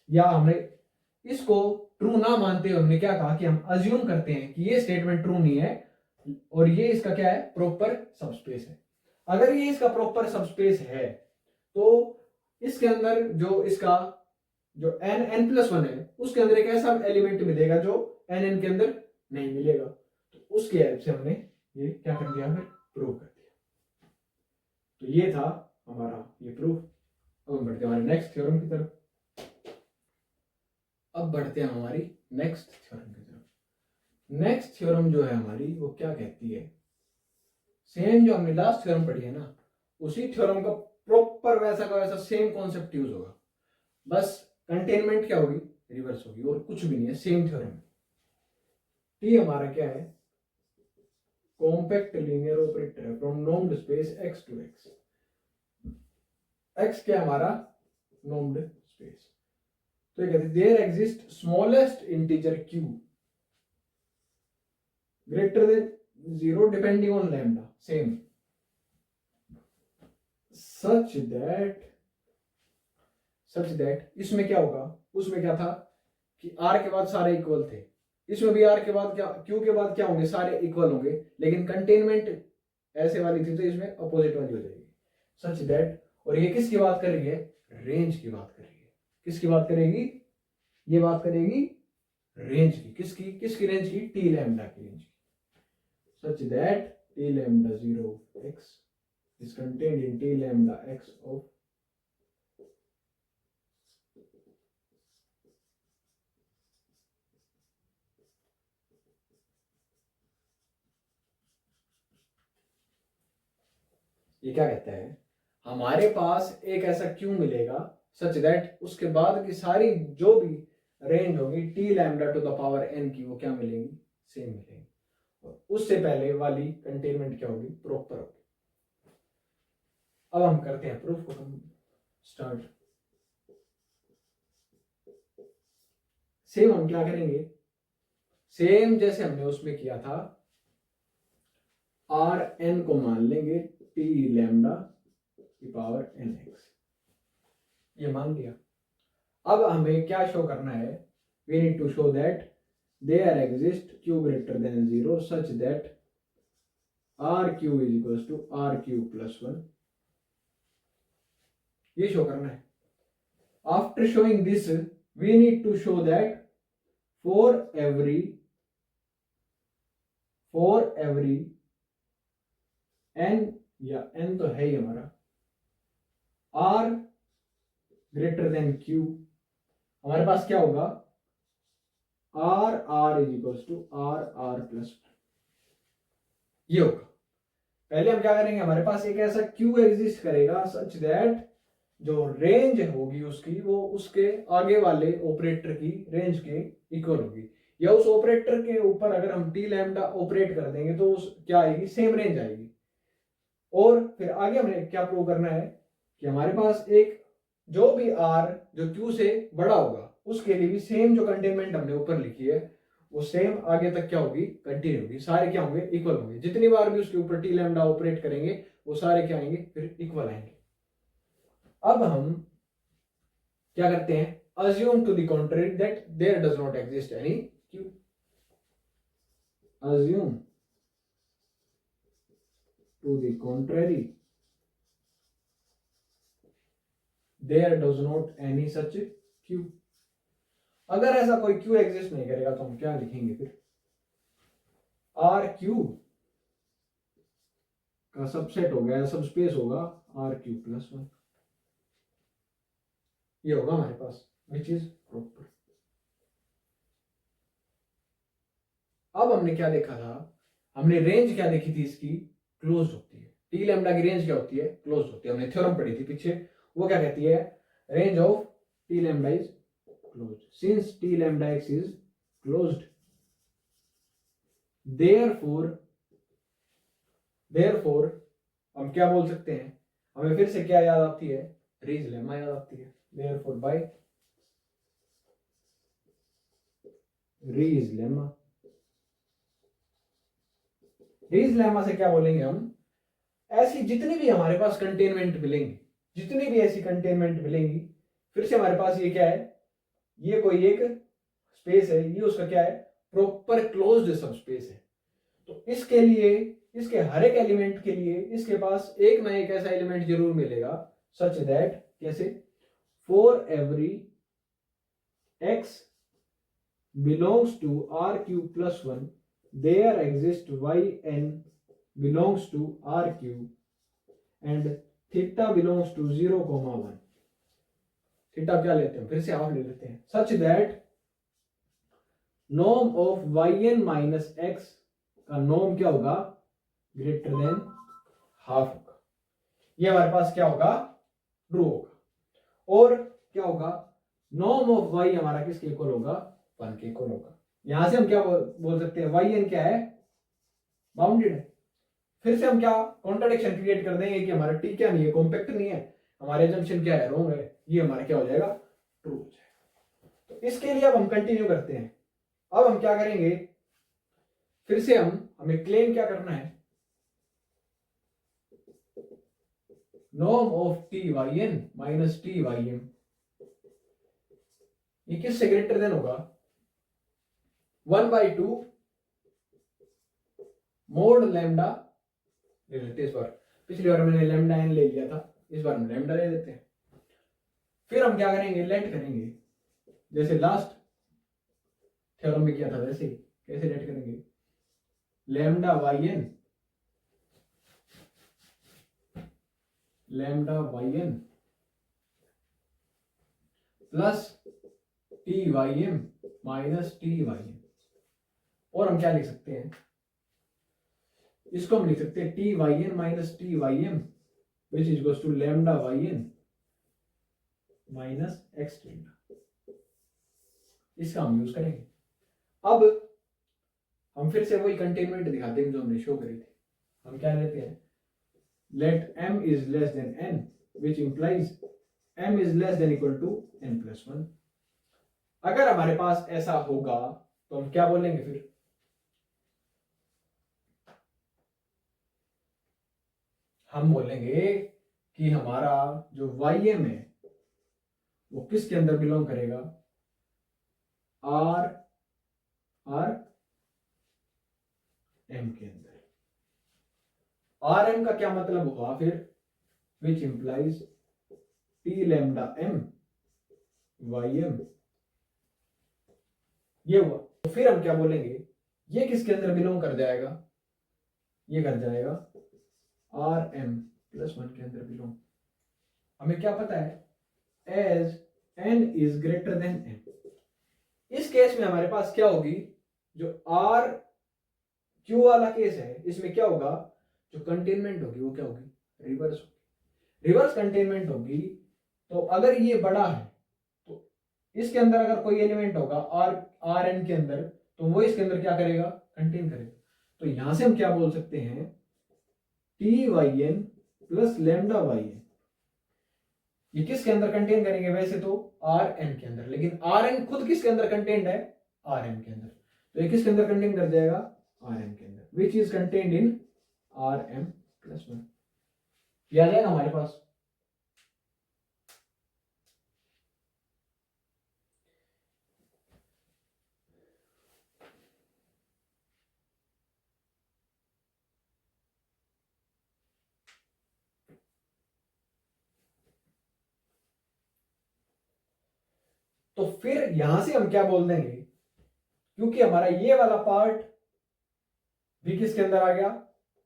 या हमने इसको ट्रू ना मानते हुए हमने क्या कहा कि हम अज्यूम करते हैं कि ये स्टेटमेंट ट्रू नहीं है और ये इसका क्या है, प्रॉपर सबस्पेस है। अगर ये इसका प्रॉपर सबस्पेस है तो इसके अंदर जो इसका जो एन एन प्लस वन है उसके अंदर एक ऐसा एलिमेंट मिलेगा जो एन एन के अंदर नहीं मिलेगा। तो उसके हेल्प से हमने ये क्या कर दिया, फिर प्रूव कर दिया। तो ये था हमारा ये प्रूफ। अब हम बढ़ते हैं हमारे नेक्स्ट थ्योरम की तरफ। अब बढ़ते हैं हमारी नेक्स्ट थ्योरम की तरफ। नेक्स्ट थ्योरम जो है हमारी वो क्या कहती है, सेम जो हमने लास्ट थ्योरम पढ़ी है ना, उसी थ्योरम का प्रॉपर वैसा का वैसा सेम कॉन्सेप्ट यूज होगा, बस कंटेनमेंट क्या होगी, रिवर्स होगी, और कुछ भी नहीं है, सेम थ्योरम। टी हमारा क्या है, कॉम्पैक्ट लीनियर ऑपरेटर है from normed space x to x। x क्या हमारा, नॉर्म्ड स्पेस। तो ये कहते हैं there exist smallest integer q greater than 0 depending on lambda, same such that इसमें क्या होगा, उसमें क्या था कि r के बाद सारे इक्वल थे, इसमें भी r के बाद क्या, q के बाद क्या होंगे, सारे इक्वल होंगे, लेकिन कंटेनमेंट ऐसे वाली थी तो इसमें अपोजिट वाली हो जाएगी। सच दैट, और ये किसकी बात कर रही है, रेंज की बात कर रही है। किसकी बात करेगी, ये बात करेगी रेंज की, किसकी रेंज की, टी लैम्डा की रेंज की। सच that t lambda 0x is contained in t lambda x of ये क्या कहता है, हमारे पास एक ऐसा क्यू मिलेगा सच दैट उसके बाद की सारी जो भी रेंज होगी T lambda to the power N की वो क्या मिलेंगी, सेम मिलेंगी, और उससे पहले वाली कंटेनमेंट क्या होगी, प्रॉपर होगी। अब हम करते हैं प्रूफ को, हम स्टार्ट। सेम हम क्या करेंगे, सेम जैसे हमने उसमें किया था, आर एन को मान लेंगे टी लैम्डा की पावर एन एक्स, ये मान लिया। अब हमें क्या शो करना है, we need to show that there exist q greater than 0 such that R Q is equal to R Q plus 1, ये शो करना है। After showing this we need to show that for every N, या N तो है ही हमारा, are greater than Q, हमारे पास क्या होगा, R is equal to R plus, ये होगा। पहले हम क्या करेंगे, हमारे पास एक ऐसा क्यू एग्जिस्ट करेगा सच दैट जो रेंज होगी उसकी वो उसके आगे वाले ऑपरेटर की रेंज के इक्वल होगी, या उस ऑपरेटर के ऊपर अगर हम टी लैम्डा ऑपरेट कर देंगे तो उस क्या आएगी, सेम रेंज आएगी। और फिर आगे हमने क्या प्रूव करना है कि हमारे पास एक जो भी आर जो क्यू से बड़ा होगा उसके लिए भी सेम जो कंटेनमेंट हमने ऊपर लिखी है वो सेम आगे तक क्या होगी, कंटिन्यू होगी, सारे क्या होंगे, इक्वल होंगे। जितनी बार भी उसके ऊपर टी लैम्डा ऑपरेट करेंगे वो सारे क्या आएंगे, फिर इक्वल आएंगे। अब हम क्या करते हैं, assume to the contrary that there does not exist any q, assume to the contrary there does not any such q। अगर ऐसा कोई q एग्जिस्ट नहीं करेगा तो हम क्या लिखेंगे फिर, आर क्यू का सबसेट हो गया, सब स्पेस होगा आर क्यू प्लस 1, ये होगा हमारे पास, विच इज प्रॉपर। अब हमने क्या देखा था, हमने रेंज क्या देखी थी इसकी, क्लोज होती है, टी लैम्डा की रेंज क्या होती है, क्लोज होती है। हमने थ्योरम पढ़ी थी पीछे, वो क्या कहती है, range of T lambda is close, since T lambda x is closed therefore हम क्या बोल सकते हैं, हमें फिर से क्या याद आती है, रीज लेमा याद आती है। देयरफॉर बाय रीज लेमा से क्या बोलेंगे हम, ऐसी जितनी भी हमारे पास कंटेनमेंट मिलेंगी, जितनी भी ऐसी कंटेनमेंट मिलेंगी, फिर से हमारे पास ये क्या है, ये कोई एक स्पेस है, ये उसका क्या है, प्रॉपर क्लोज्ड सब स्पेस है। तो इसके लिए, इसके हर एक एलिमेंट के लिए इसके पास एक ना एक ऐसा एलिमेंट जरूर मिलेगा सच दैट, कैसे, for every X belongs to R Q plus 1 there exists yn belongs to rq and theta belongs to 0,1। Theta क्या लेते हैं, फिर से हाफ ले लेते हैं, such that norm of yn minus X का नॉर्म क्या होगा, ग्रेटर देन हाफ होगा। ये हमारे पास क्या होगा, ट्रू होगा। और क्या होगा, नॉर्म ऑफ y हमारा किसके इक्वल होगा, 1 के इक्वल होगा। यहां से हम क्या बोल सकते हैं, yn क्या है, बाउंडेड है। फिर से हम क्या कॉन्ट्राडिक्शन क्रिएट कर देंगे कि हमारा टी क्या नहीं है, कॉम्पैक्ट नहीं है, हमारे एजम्पशन क्या है, रॉन्ग है, ये हमारा क्या हो जाएगा, ट्रू हो जाएगा। तो इसके लिए अब हम कंटिन्यू करते हैं। अब हम क्या करेंगे, फिर से हमें क्लेम क्या करना है, norm of T Y N minus T Y M, ये किससे ग्रेटर देन होगा, 1/2 मोड लैम्डा ले लेते हैं इस बार, पिछली बार मैंने लैम्डा एन ले लिया था, इस बार हम लैम्डा ले लेते हैं। फिर हम क्या करेंगे, लेट करेंगे, जैसे लास्ट थ्योरम में किया था वैसे ही। कैसे लेट करेंगे, lambda Y N plus T Y M minus T Y M. और हम क्या लिख सकते हैं, इसको हम लिख सकते हैं T Y N minus T Y M which is equals to lambda Y N minus X delta, इसका हम यूज करेंगे। अब हम फिर से वही कंटेनमेंट दिखाते हैं जो हमने शो करी थी। हम क्या लेते हैं, let m is less than n which implies m is less than equal to n plus 1। अगर हमारे पास ऐसा होगा तो हम क्या बोलेंगे, फिर हम बोलेंगे कि हमारा जो ym है वो किसके अंदर बिलोंग करेगा, r m के अंदर। rm का क्या मतलब हुआ फिर, which implies t lambda m ym, ये हुआ। तो फिर हम क्या बोलेंगे, ये किसके अंदर बिलोंग कर जाएगा, ये कर जाएगा Rm+1 के अंदर बिलोंग। हमें क्या पता है, as n is greater than m। इस केस में हमारे पास क्या होगी, जो आर क्यू वाला केस है, इसमें क्या होगा, जो कंटेनमेंट होगी वो क्या होगी, रिवर्स होगी। रिवर्स कंटेनमेंट होगी, तो अगर ये बड़ा है तो इसके अंदर अगर कोई एलिमेंट होगा आर एन के अंदर, तो वो इसके अंदर क्या करेगा, कंटेन करेगा। तो यहां से हम क्या बोल सकते हैं, T Y N plus lambda Y N, ये किसके अंदर कंटेन करेंगे, वैसे तो आर एन के अंदर, लेकिन आर एन खुद किसके अंदर कंटेन्ड है, आर एन के अंदर। तो ये किसके अंदर कंटेन कर जाएगा, आर एन के अंदर, which is contained in Rm+1। ये आ जाएगा हमारे पास। तो फिर यहां से हम क्या बोल देंगे, क्योंकि हमारा ये वाला पार्ट भी किसके अंदर आ गया,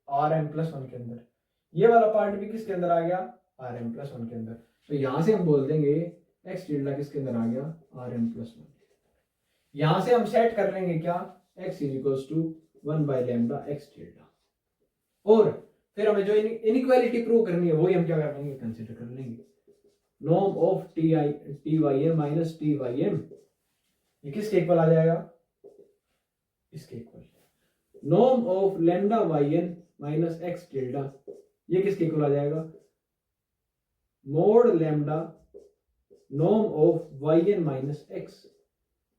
Rm+1 के अंदर, ये वाला पार्ट भी किसके अंदर आ गया, Rm+1 के अंदर। तो यहां से हम बोल देंगे x टिल्डा किसके अंदर आ गया, Rm+1। यहां से हम सेट कर लेंगे क्या, x = 1/λ x टिल्डा। और फिर हमें जो इनइक्वालिटी प्रूव करनी है वही हम क्या कर लेंगे, कंसीडर कर लेंगे। Norm of T Y M minus T Y M, ये किसके इक्वल आ जाएगा, इसके equal. Norm of lambda Y N minus X tilde, ये किसके इक्वल आ जाएगा, mod lambda norm of Y N minus X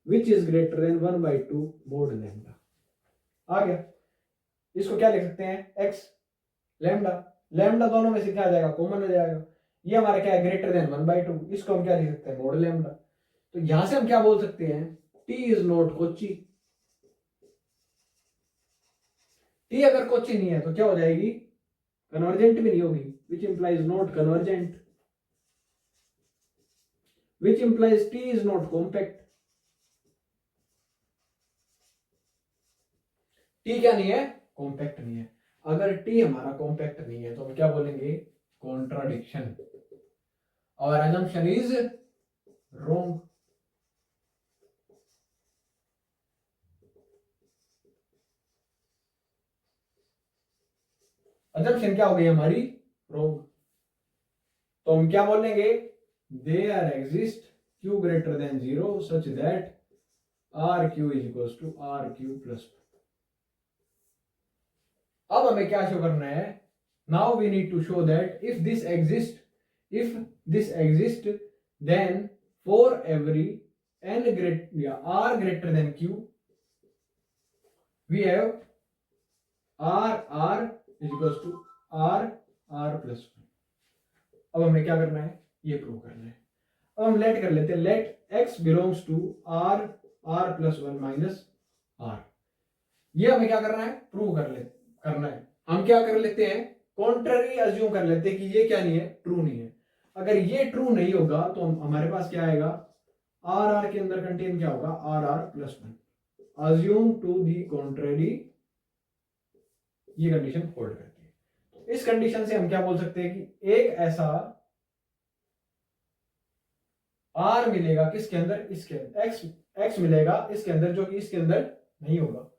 which is greater than 1/2 mod lambda. आ गया। इसको क्या लिख सकते हैं, एक्स लैम्डा, लैम्डा दोनों में से क्या आ जाएगा, कॉमन हो जाएगा। ये हमारा क्या है, ग्रेटर देन 1/2, इसको हम क्या लिख सकते हैं, मोड लैम्डा। तो यहां से हम क्या बोल सकते हैं, T is not Kochi. T अगर कोची नहीं है तो क्या हो जाएगी, कन्वर्जेंट भी नहीं होगी, विच implies not convergent, which implies T is not compact. T क्या नहीं है, कॉम्पैक्ट नहीं है। अगर टी हमारा कॉम्पैक्ट नहीं है तो हम क्या बोलेंगे, कॉन्ट्राडिक्शन, और assumption is wrong। assumption क्या हो गई हमारी, wrong। तो हम क्या बोलेंगे, there exist q greater than 0 such that rq is equals to rq plus 1। अब हमें क्या शो करना है, now we need to show that if this exists then for every n r greater than q we have r is equals to r plus 1। अब हमें क्या करना है, ये प्रूव करना है। अब हम लेट कर लेते हैं, let x belongs to r+1 minus r। ये हमें क्या करना है, प्रूव करना है। हम क्या कर लेते हैं, कॉन्ट्ररी अज्यूम कर लेते हैं कि ये क्या नहीं है, ट्रू नहीं है। अगर ये ट्रू नहीं होगा तो हमारे पास क्या आएगा, r के अंदर कंटेन क्या होगा, r+1। Assume to the contrary, ये कंडीशन होल्ड करती है। तो इस कंडीशन से हम क्या बोल सकते हैं कि एक ऐसा r मिलेगा किसके अंदर, इसके अंदर x मिलेगा इसके अंदर, जो कि इसके अंदर नहीं होगा।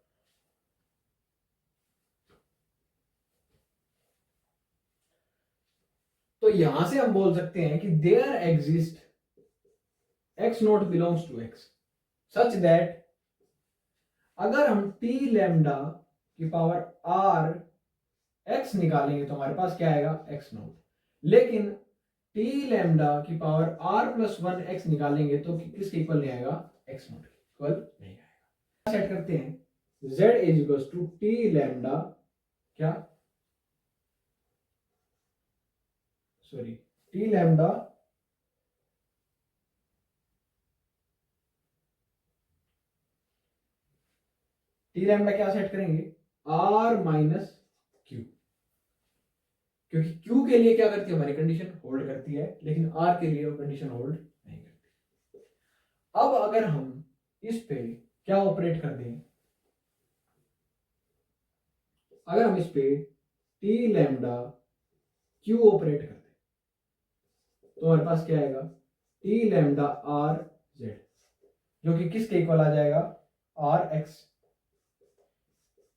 तो यहां से हम बोल सकते हैं कि there exist x not belongs to x such that अगर हम t लैम्डा की पावर r x निकालेंगे तो हमारे पास क्या आएगा, x नॉट। लेकिन t लैम्डा की पावर r+1 x निकालेंगे तो किसके इक्वल नहीं आएगा, x नॉट के इक्वल नहीं आएगा। सेट करते हैं, z is equal to t lambda, क्या सॉरी t लैम्डा क्या सेट करेंगे, r माइनस क्यू, क्योंकि q के लिए क्या करती है, हमारी कंडीशन होल्ड करती है, लेकिन r के लिए वो कंडीशन होल्ड नहीं करती। अब अगर हम इस पे क्या ऑपरेट कर दें, अगर हम इस पे टी लैम्डा क्यू ऑपरेट कर दें तो हमारे पास क्या आएगा, टी लैम्डा आर जेड, जो कि किसके इक्वल आ जाएगा, आर एक्स,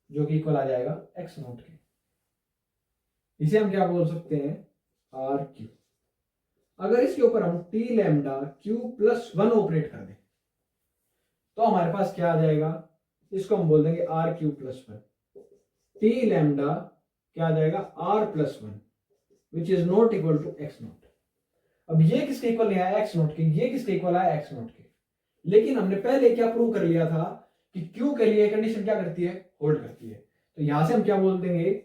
जो कि इक्वल आ जाएगा एक्स नोट के। इसे हम क्या बोल सकते हैं, आर क्यू। अगर इसके ऊपर हम T lambda Q plus one operate कर दें तो हमारे पास क्या आ जाएगा, इसको हम बोल देंगे r Q plus one. T lambda क्या आ जाएगा, r plus one, which is not equal to x naught. अब ये किसके इक्वल नहीं आया, एक्स नोट के, ये किसके इक्वल आया, एक्स नोट के। लेकिन हमने पहले क्या प्रूव कर लिया था कि क्यू के लिए कंडीशन क्या करती है, होल्ड करती है। तो यहां से हम क्या बोल देंगे,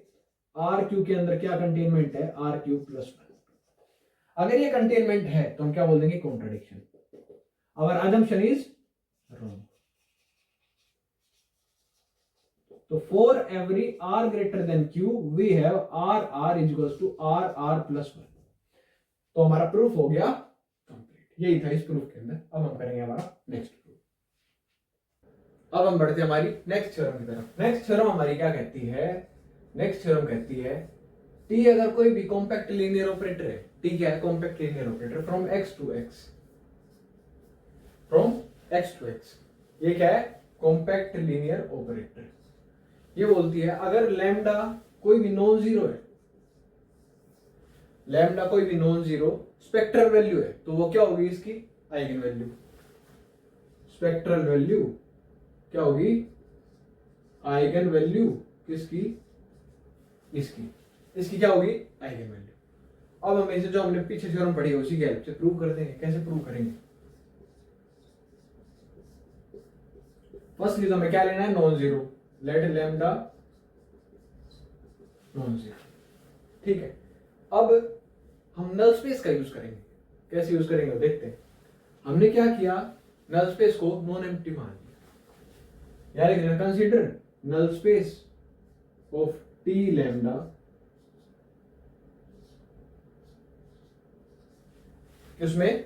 आर क्यू के अंदर क्या कंटेनमेंट है, आर क्यू प्लस वन। अगर ये कंटेनमेंट है तो हम क्या बोल देंगे, contradiction. Our assumption is wrong. तो for every R greater than Q we have R R is equal to R R plus one. तो हमारा प्रूफ हो गया कंप्लीट। यही था इस प्रूफ के अंदर। अब हम करेंगे हमारा नेक्स्ट प्रूफ। अब हम बढ़ते हैं हमारी नेक्स्ट थ्योरम की तरफ। नेक्स्ट थ्योरम हमारी क्या कहती है, नेक्स्ट थ्योरम कहती है टी अगर कोई भी कॉम्पैक्ट लीनियर ऑपरेटर है, टी क्या है, compact linear operator from x to x, from x to x, ये क्या है, कॉम्पैक्ट लीनियर ऑपरेटर। ये बोलती है अगर लैम्डा कोई भी नॉन जीरो है, लैम्डा कोई भी नॉन जीरो स्पेक्ट्रल वैल्यू है, तो वो क्या होगी, इसकी आइगन वैल्यू। स्पेक्ट्रल वैल्यू क्या होगी, आइगन वैल्यू किसकी, इसकी, इसकी क्या होगी, आइगन वैल्यू। अब हम इसे जो हमने पीछे थ्योरम पढ़ी है उसी के हेल्प से प्रूव कर देंगे। कैसे प्रूव करेंगे, फर्स्टली तो हमें क्या लेना है, non zero, let lambda non zero, ठीक है। अब हम नल स्पेस का यूज करेंगे। कैसे यूज करेंगे देखते हैं। हमने क्या किया, नल स्पेस को नॉन एम्प्टी मान लिया, यानी consider null space of T lambda उसमें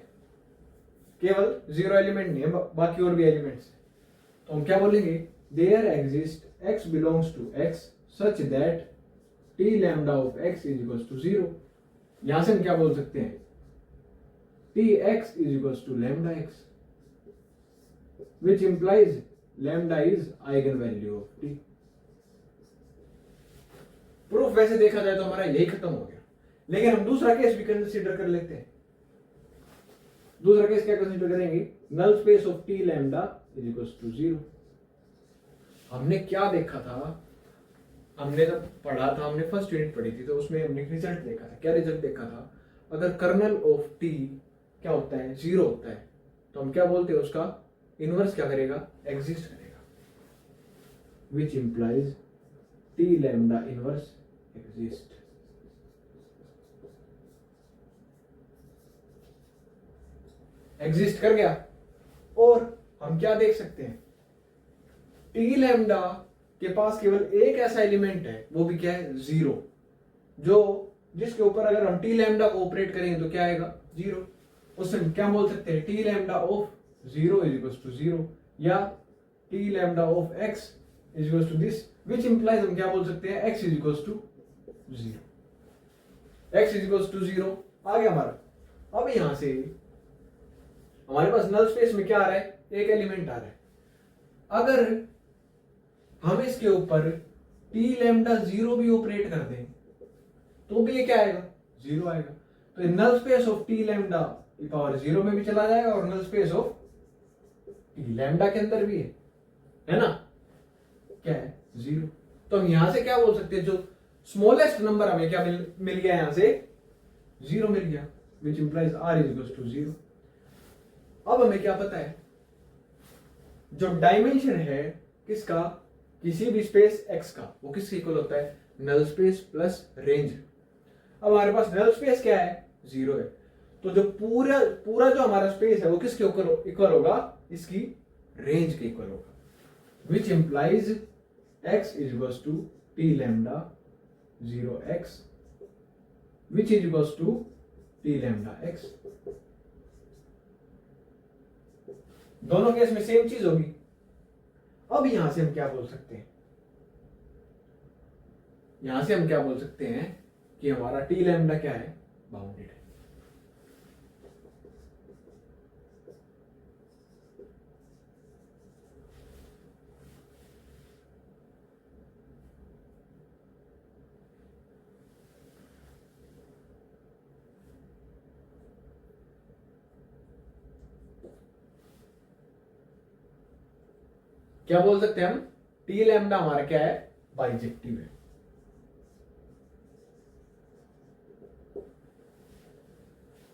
केवल जीरो एलिमेंट नहीं है, बाकी और भी एलिमेंट्स है। तो हम क्या बोलेंगे, there exist x belongs to x such that t lambda of x is equal to zero. यहां से हम क्या बोल सकते हैं, t x is equal to lambda x, which implies lambda is eigen value of t. Proof वैसे देखा जाए तो हमारा यही खत्म हो गया, लेकिन हम दूसरा केस भी कंसीडर कर लेते हैं। दूसरा केस क्या कंसीडर करेंगे, null space of T lambda is equal to zero. हमने क्या देखा था, हमने जब पढ़ा था, हमने फर्स्ट यूनिट पढ़ी थी, तो उसमें हमने रिजल्ट देखा था। क्या रिजल्ट देखा था, अगर कर्नल ऑफ टी क्या होता है, जीरो होता है, तो हम क्या बोलते हैं, उसका इनवर्स क्या करेगा, एग्जिस्ट करेगा, विच implies t lambda inverse exist. Exist कर गया। और हम क्या देख सकते हैं, टी लैम्डा के पास केवल एक ऐसा एलिमेंट है, वो भी क्या है, जीरो, जो जिसके ऊपर अगर हम टी लैम्डा को ऑपरेट करेंगे तो क्या आएगा, जीरो। उससे हम क्या बोल सकते हैं, T lambda of zero is equal to zero, या T lambda of x is equal to this, which implies हम क्या बोल सकते हैं, X is equal to zero. X is equal to zero आ गया हमारा। अब यहां से हमारे पास नल स्पेस में क्या आ रहा है, एक एलिमेंट आ रहा है। अगर हम इसके ऊपर टी लैम्डा जीरो भी ऑपरेट कर दें तो भी ये क्या आएगा, जीरो आएगा। तो null space of T lambda power zero में भी चला जाएगा और null space of T lambda के अंदर भी है ना, क्या है, जीरो। तो हम यहां से क्या बोल सकते हैं, जो स्मॉलेस्ट नंबर हमें क्या मिल गया, यहां से जीरो मिल गया, which implies r is equal to zero. अब हमें क्या पता है, जो डायमेंशन है किसका, किसी भी स्पेस एक्स का, वो किसके इक्वल होता है, नल स्पेस प्लस रेंज। अब हमारे पास नल स्पेस क्या है, जीरो है, तो जो पूरा पूरा जो हमारा स्पेस है वो किसके इक्वल होगा, इसकी रेंज के इक्वल होगा, which implies x is equal to t lambda zero x, which is equal to t lambda x. दोनों केस में सेम चीज होगी, अब यहां से हम क्या बोल सकते हैं, यहां से हम क्या बोल सकते हैं कि हमारा टी लैम्डा क्या है, बाउंडेड है। क्या बोल सकते हैं हम, टी लैम्डा हमारा क्या है, बाइजेक्टिव है।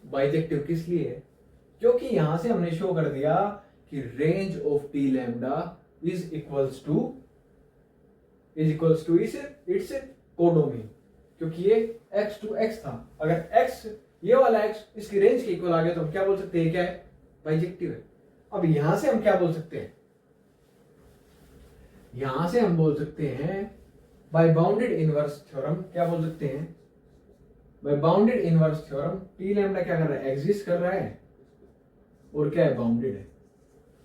बाइजेक्टिव किस लिए है, क्योंकि यहां से हमने शो कर दिया कि range of T lambda is equals to its codomain, क्योंकि ये x टू x था। अगर x ये वाला x इसकी रेंज के इक्वल आ गया तो हम क्या बोल सकते हैं, क्या है, बाइजेक्टिव है। अब यहां से हम क्या बोल सकते हैं, यहां से हम बोल सकते हैं बाय बाउंडेड इनवर्स थ्योरम, क्या बोल सकते हैं, by bounded inverse theorem t lambda क्या कर रहा है, एग्जिस्ट कर रहा है और क्या है, बाउंडेड है।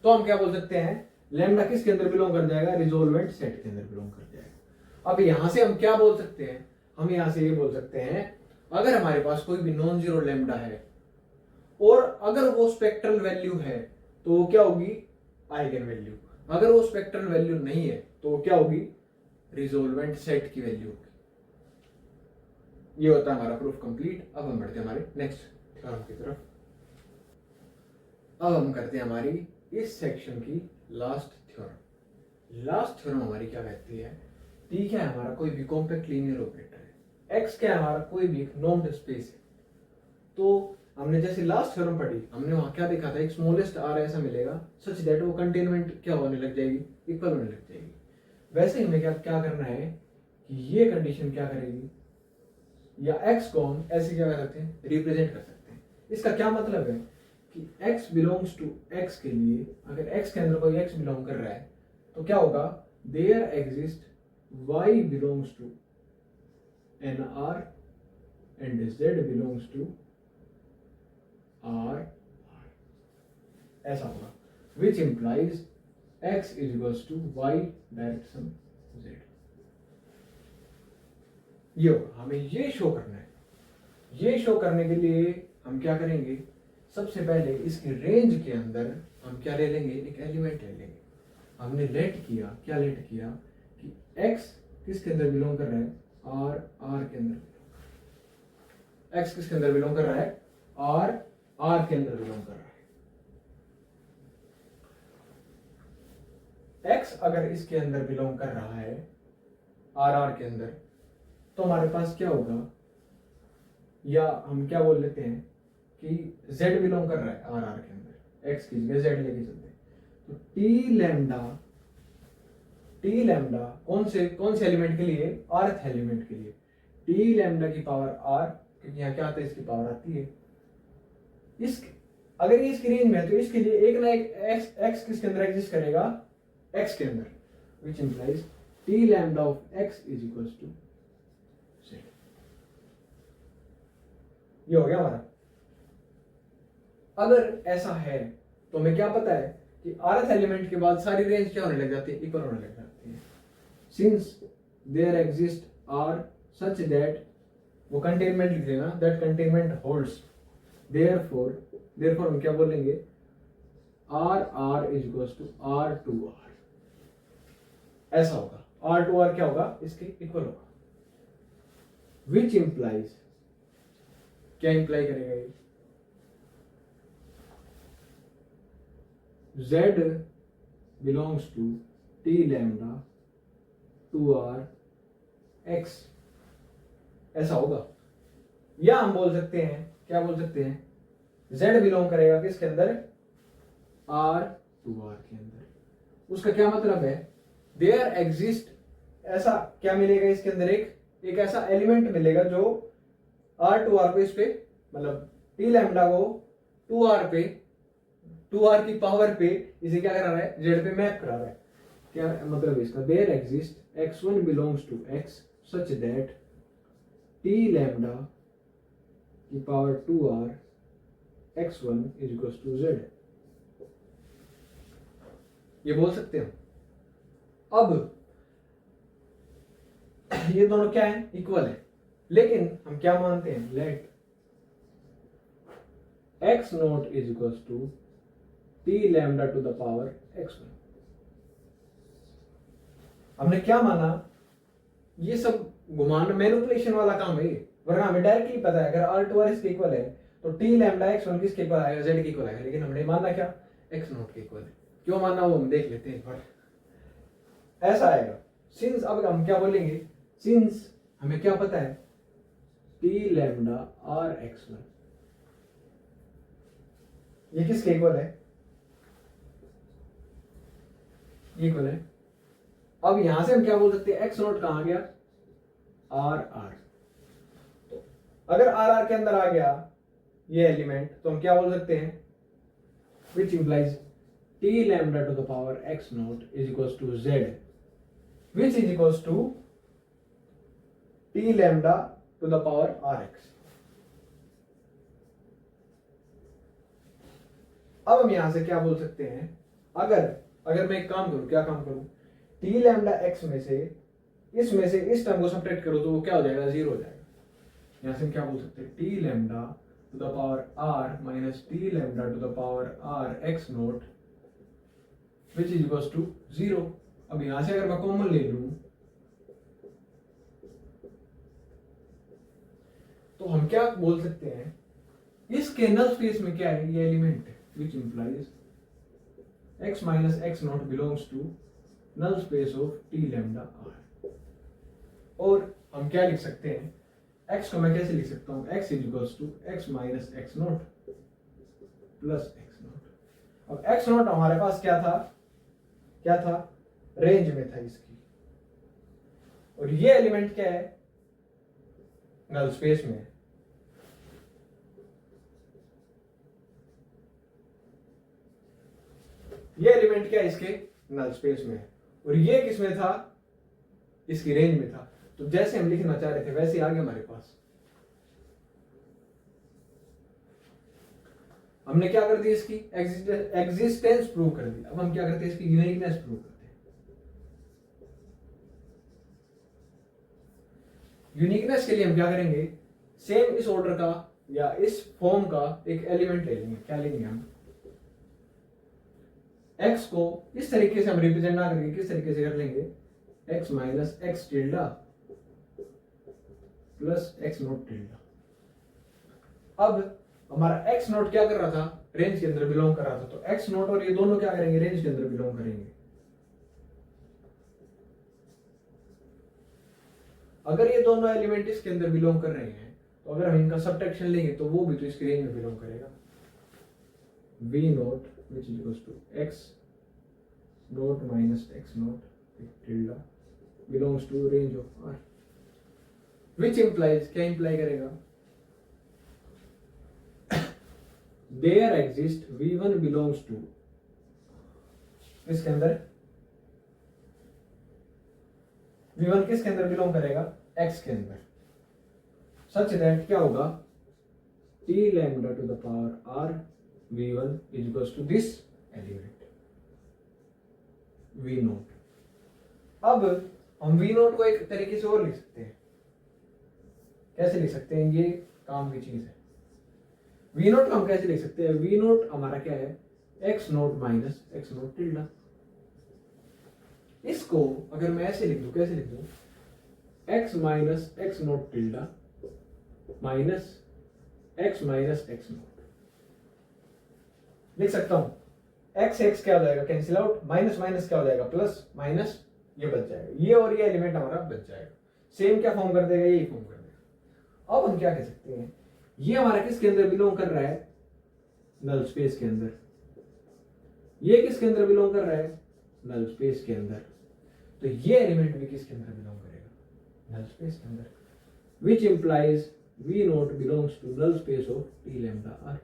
तो हम क्या बोल सकते हैं, लैम्डा किसके अंदर बिलोंग कर जाएगा, रिजोल्वेंट सेट के अंदर बिलोंग कर जाएगा। अब यहां से हम क्या बोल सकते हैं, हम यहां से ये बोल सकते हैं, अगर हमारे पास कोई भी नॉन जीरो लैम्डा है और अगर वो स्पेक्ट्रल वैल्यू है तो वो क्या होगी, आइगन वैल्यू। अगर वो स्पेक्ट्रल वैल्यू नहीं है तो वो क्या होगी, रिजोल्वेंट सेट की वैल्यू होगी। ये होता है हमारा प्रूफ कंप्लीट। अब हम बढ़ते हैं हमारे नेक्स्ट थ्योरम की तरफ। अब हम करते हैं हमारी इस सेक्शन की लास्ट थ्योरम। लास्ट थ्योरम हमारी क्या कहती है, टी क्या है हमारा, कोई भी कॉम्पैक्ट लीनियर ऑपरेटर है, एक्स क्या है हमारा, कोई भी एक नॉर्म्ड स्पेस है। तो हमने जैसे लास्ट थ्योरम पढ़ी, हमने वहां क्या देखा था, एक स्मॉलेस्ट आर ऐसा मिलेगा सच दैट वो कंटेनमेंट क्या होने लग जाएगी, इक्वल होने लग जाएगी। वैसे ही हमें क्या क्या करना है कि ये कंडीशन क्या करेगी, या एक्स को हम ऐसे क्या कर सकते हैं, रिप्रेजेंट कर सकते हैं। इसका क्या मतलब है कि x बिलोंग्स टू x के लिए, अगर x के अंदर कोई x बिलोंग कर रहा है तो क्या होगा, there exist y belongs to an r and z belongs to r, ऐसा होगा, which implies x is equals to y direction z। ये होगा, हमें ये शो करना है। ये शो करने के लिए हम क्या करेंगे, सबसे पहले इसकी रेंज के अंदर हम क्या ले लेंगे, एक एलिमेंट ले लेंगे। हमने लेट किया, क्या लेट किया कि x किसके अंदर बिलोंग कर रहा है, r के अंदर। x किसके अंदर बिलोंग कर रहा है, r के अंदर बिलोंग कर रहा है। x अगर इसके अंदर बिलोंग कर रहा है, r के अंदर, तो हमारे पास क्या होगा, या हम क्या बोल लेते हैं कि z बिलोंग कर रहा है आर के अंदर, x की जगह z लेके चलते हैं। तो टी लैम्डा कौन से एलिमेंट के लिए, rth एलिमेंट के लिए, टी लैम्डा की पावर r, क्योंकि यहाँ क्या आता है, इसकी पावर आती है। इस अगर ये इसकी रेंज में है तो इसके लिए एक ना एक x किसके अंदर एग्जिस्ट करेगा, x के अंदर, which implies t lambda of x is equals to z। ये हो गया हमारा। अगर ऐसा है तो हमें क्या पता है कि rth एलिमेंट के बाद सारी रेंज क्या होने लग जाती है, इक्वल होने लग जाती है। Since there exist r such that, वो कंटेनमेंट लिख देना, दैट कंटेनमेंट होल्ड्स, देयरफॉर हम क्या बोलेंगे, r is equals to r to r, ऐसा होगा। r टू r क्या होगा, इसके इक्वल होगा। विच इंप्लाइज, क्या इंप्लाई करेगा ये, z belongs to t lambda to r x, ऐसा होगा। या हम बोल सकते हैं, क्या बोल सकते हैं, z बिलोंग करेगा किसके अंदर, r टू r के अंदर। उसका क्या मतलब है, देयर एग्जिस्ट, ऐसा क्या मिलेगा इसके अंदर, एक ऐसा एलिमेंट मिलेगा जो r टू r पे, इस पे मतलब t लैम्डा को टू r की पावर पे इसे क्या करा रहा है, z पे मैप करा रहा है। क्या मतलब इसका, there exist x1 belongs to x such that t lambda की power 2r x1 is equals to z। ये बोल सकते हो। अब ये दोनों क्या है, इक्वल है, लेकिन हम क्या मानते हैं, let x naught is equal to t lambda to the power x1। हमने क्या माना, ये सब घुमाना मैनिपुलेशन वाला काम है, वरना हमें डायरेक्टली पता है अगर r2r इसके इक्वल है तो टी लैम्डा x1 किसके इक्वल आएगा, z के इक्वल आएगा, लेकिन हमने माना क्या, x नॉट के इक्वल है। क्यों माना वो हम देख लेते हैं, पर ऐसा आएगा सिंस, अब हम क्या बोलेंगे, सिंस हमें क्या पता है, टी लैम्डा r x1 ये किसके इक्वल है, इक्वल है। अब यहां से हम क्या बोल सकते हैं, एक्स नोट कहां गया, आर आर, तो अगर आर आर के अंदर आ गया ये एलिमेंट तो हम क्या बोल सकते हैं, which implies t lambda to the power x naught is equal to z, which is equal to t lambda to the power r x. अब हम यहां से क्या बोल सकते हैं, अगर मैं एक काम करूं, क्या काम करूं, टी लैम्डा एक्स में से इस टर्म को सब्ट्रैक्ट करो तो वो क्या हो जाएगा, जीरो हो जाएगा। यहां से हम क्या बोल सकते हैं, T lambda to the power r minus t lambda to the power r x naught which is equal to zero. अब यहां से अगर मैं कॉमन ले लूं तो हम क्या बोल सकते हैं, इसके नल स्पेस में क्या है, ये एलिमेंट है, which implies x minus x naught belongs to null space of t lambda r। और हम क्या लिख सकते हैं, x को मैं कैसे लिख सकता हूं, x is equals to x minus x naught plus x naught। अब x naught हमारे पास क्या था, रेंज में था इसकी, और ये एलिमेंट क्या है, नल स्पेस में है। ये एलिमेंट क्या है, इसके नल स्पेस में है, और ये किस में था, इसकी रेंज में था। तो जैसे हम लिखना चाह रहे थे वैसे ही आ गया हमारे पास। हमने क्या कर दी, इसकी एग्जिस्टेंस प्रूव कर दी। अब हम क्या करते हैं, इसकी यूनिकनेस प्रूव करते हैं। यूनिकनेस के लिए हम क्या करेंगे, सेम इस ऑर्डर का या इस फॉर्म का एक एलिमेंट ले लेंगे। क्या लेंगे हम, x को इस तरीके से हम रिप्रेजेंट ना करके किस तरीके से कर लेंगे, x minus X tilde plus x note tilde. अब हमारा x नोट क्या कर रहा था, रेंज के अंदर बिलोंग कर रहा था, तो x नोट और ये दोनों क्या करेंगे, रेंज के अंदर बिलोंग करेंगे। अगर ये दोनों एलिमेंट इसके अंदर बिलोंग कर रहे हैं तो अगर हम इनका सब्ट्रैक्शन लेंगे तो वो भी तो इसकी रेंज में बिलोंग करेगा। v note which is equals to x dot minus x naught tilde belongs to range of r, which implies, क्या imply करेगा, there exist v1 belongs to, किसके अंदर, v1 किसके अंदर बिलोंग करेगा, x के अंदर, such that क्या होगा, t lambda to the power r v1 is equals to this element v note. अब हम v नोट को एक तरीके से और लिख सकते हैं, कैसे लिख सकते हैं, ये काम की चीज है। v नोट को हम कैसे लिख सकते हैं, v नोट हमारा क्या है, x naught minus x naught tilde. इसको अगर मैं ऐसे लिख दूं, कैसे लिख दूं, x minus x naught tilde minus x minus x note लिख सकता हूं। x x क्या हो जाएगा, कैंसिल आउट, माइनस माइनस क्या हो जाएगा, प्लस माइनस ये बच जाएगा, ये और ये एलिमेंट हमारा बच जाएगा। सेम क्या फॉर्म कर देगा, यही फॉर्म कर देगा। अब हम क्या कह सकते हैं, ये हमारा किसके अंदर बिलोंग कर रहा है, नल स्पेस के अंदर। ये किसके अंदर बिलोंग कर रहा है, नल स्पेस के अंदर। तो ये एलिमेंट भी किसके अंदर बिलोंग करेगा, नल स्पेस के अंदर, which implies v naught belongs to null space of t lambda r।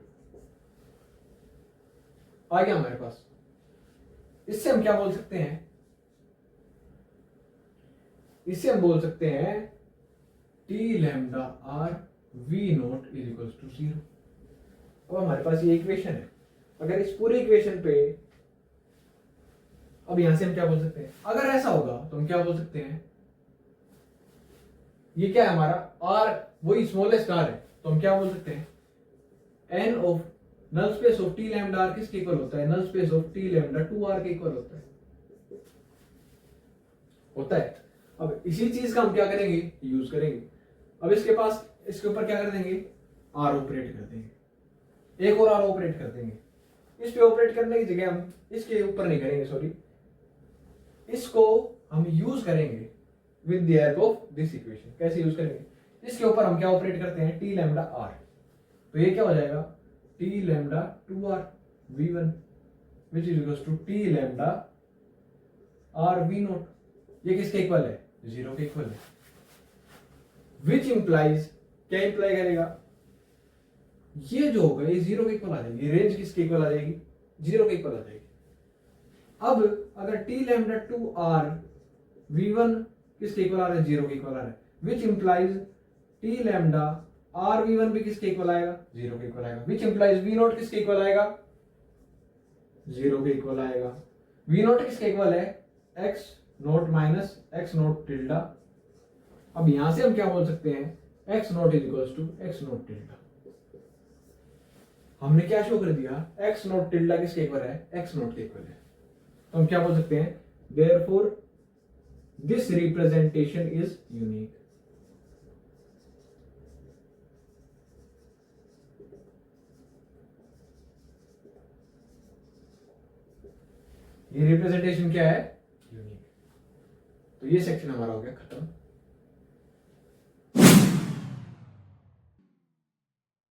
आ गया हमारे पास। इससे हम क्या बोल सकते हैं, इससे हम बोल सकते हैं T lambda r v naught is equal to 0। अब हमारे पास ये इक्वेशन है। अगर इस पूरी इक्वेशन पे अब यहां से हम क्या बोल सकते हैं, अगर ऐसा होगा तो हम क्या बोल सकते हैं, ये क्या है हमारा आर, वही स्मॉलेस्ट आर है, तो हम क्या बोल सकते हैं, n of null space of T lambda r किसके इक्वल होता है, null space of T lambda 2r के इक्वल होता है। अब इसी चीज का हम क्या करेंगे, यूज करेंगे। अब इसके पास, इसके ऊपर क्या कर देंगे, आर ऑपरेट कर देंगे, एक और आर ऑपरेट कर देंगे। इस पे ऑपरेट करने की जगह हम इसके ऊपर नहीं करेंगे, सॉरी, इसको हम यूज करेंगे with the help of this equation. कैसे यूज करेंगे, इसके ऊपर हम क्या ऑपरेट करते हैं, टी लैम्डा आर, तो ये क्या हो जाएगा, t lambda 2r v1 which is equals to t lambda r v0। ये किसके इक्वल है, 0 के इक्वल है। विच इंप्लाइज, क्या इंप्लाई करेगा, ये जो होगा ये 0 के इक्वल आ जाएगी, रेंज किसके इक्वल आ जाएगी, 0 के इक्वल आ जाएगी। अब अगर टी लैम्डा 2r v1 किसके इक्वल आ रहा है, 0 के इक्वल आ रहा है, which implies t lambda r v1 भी किसके इक्वल आएगा, 0 के इक्वल आएगा। विच इंप्लाइज v0 किसके इक्वल आएगा, 0 के इक्वल आएगा। v0 किसके इक्वल है, x naught minus x naught tilde. अब यहां से हम क्या बोल सकते हैं, x naught is equals to x naught tilde. हमने क्या शो कर दिया, x नोट टिल्डा किसके इक्वल है, x नोट के इक्वल है। तो हम क्या बोल सकते हैं, therefore this representation is unique. ये रिप्रेजेंटेशन क्या है, यूनिक। तो ये सेक्शन हमारा हो गया खत्म।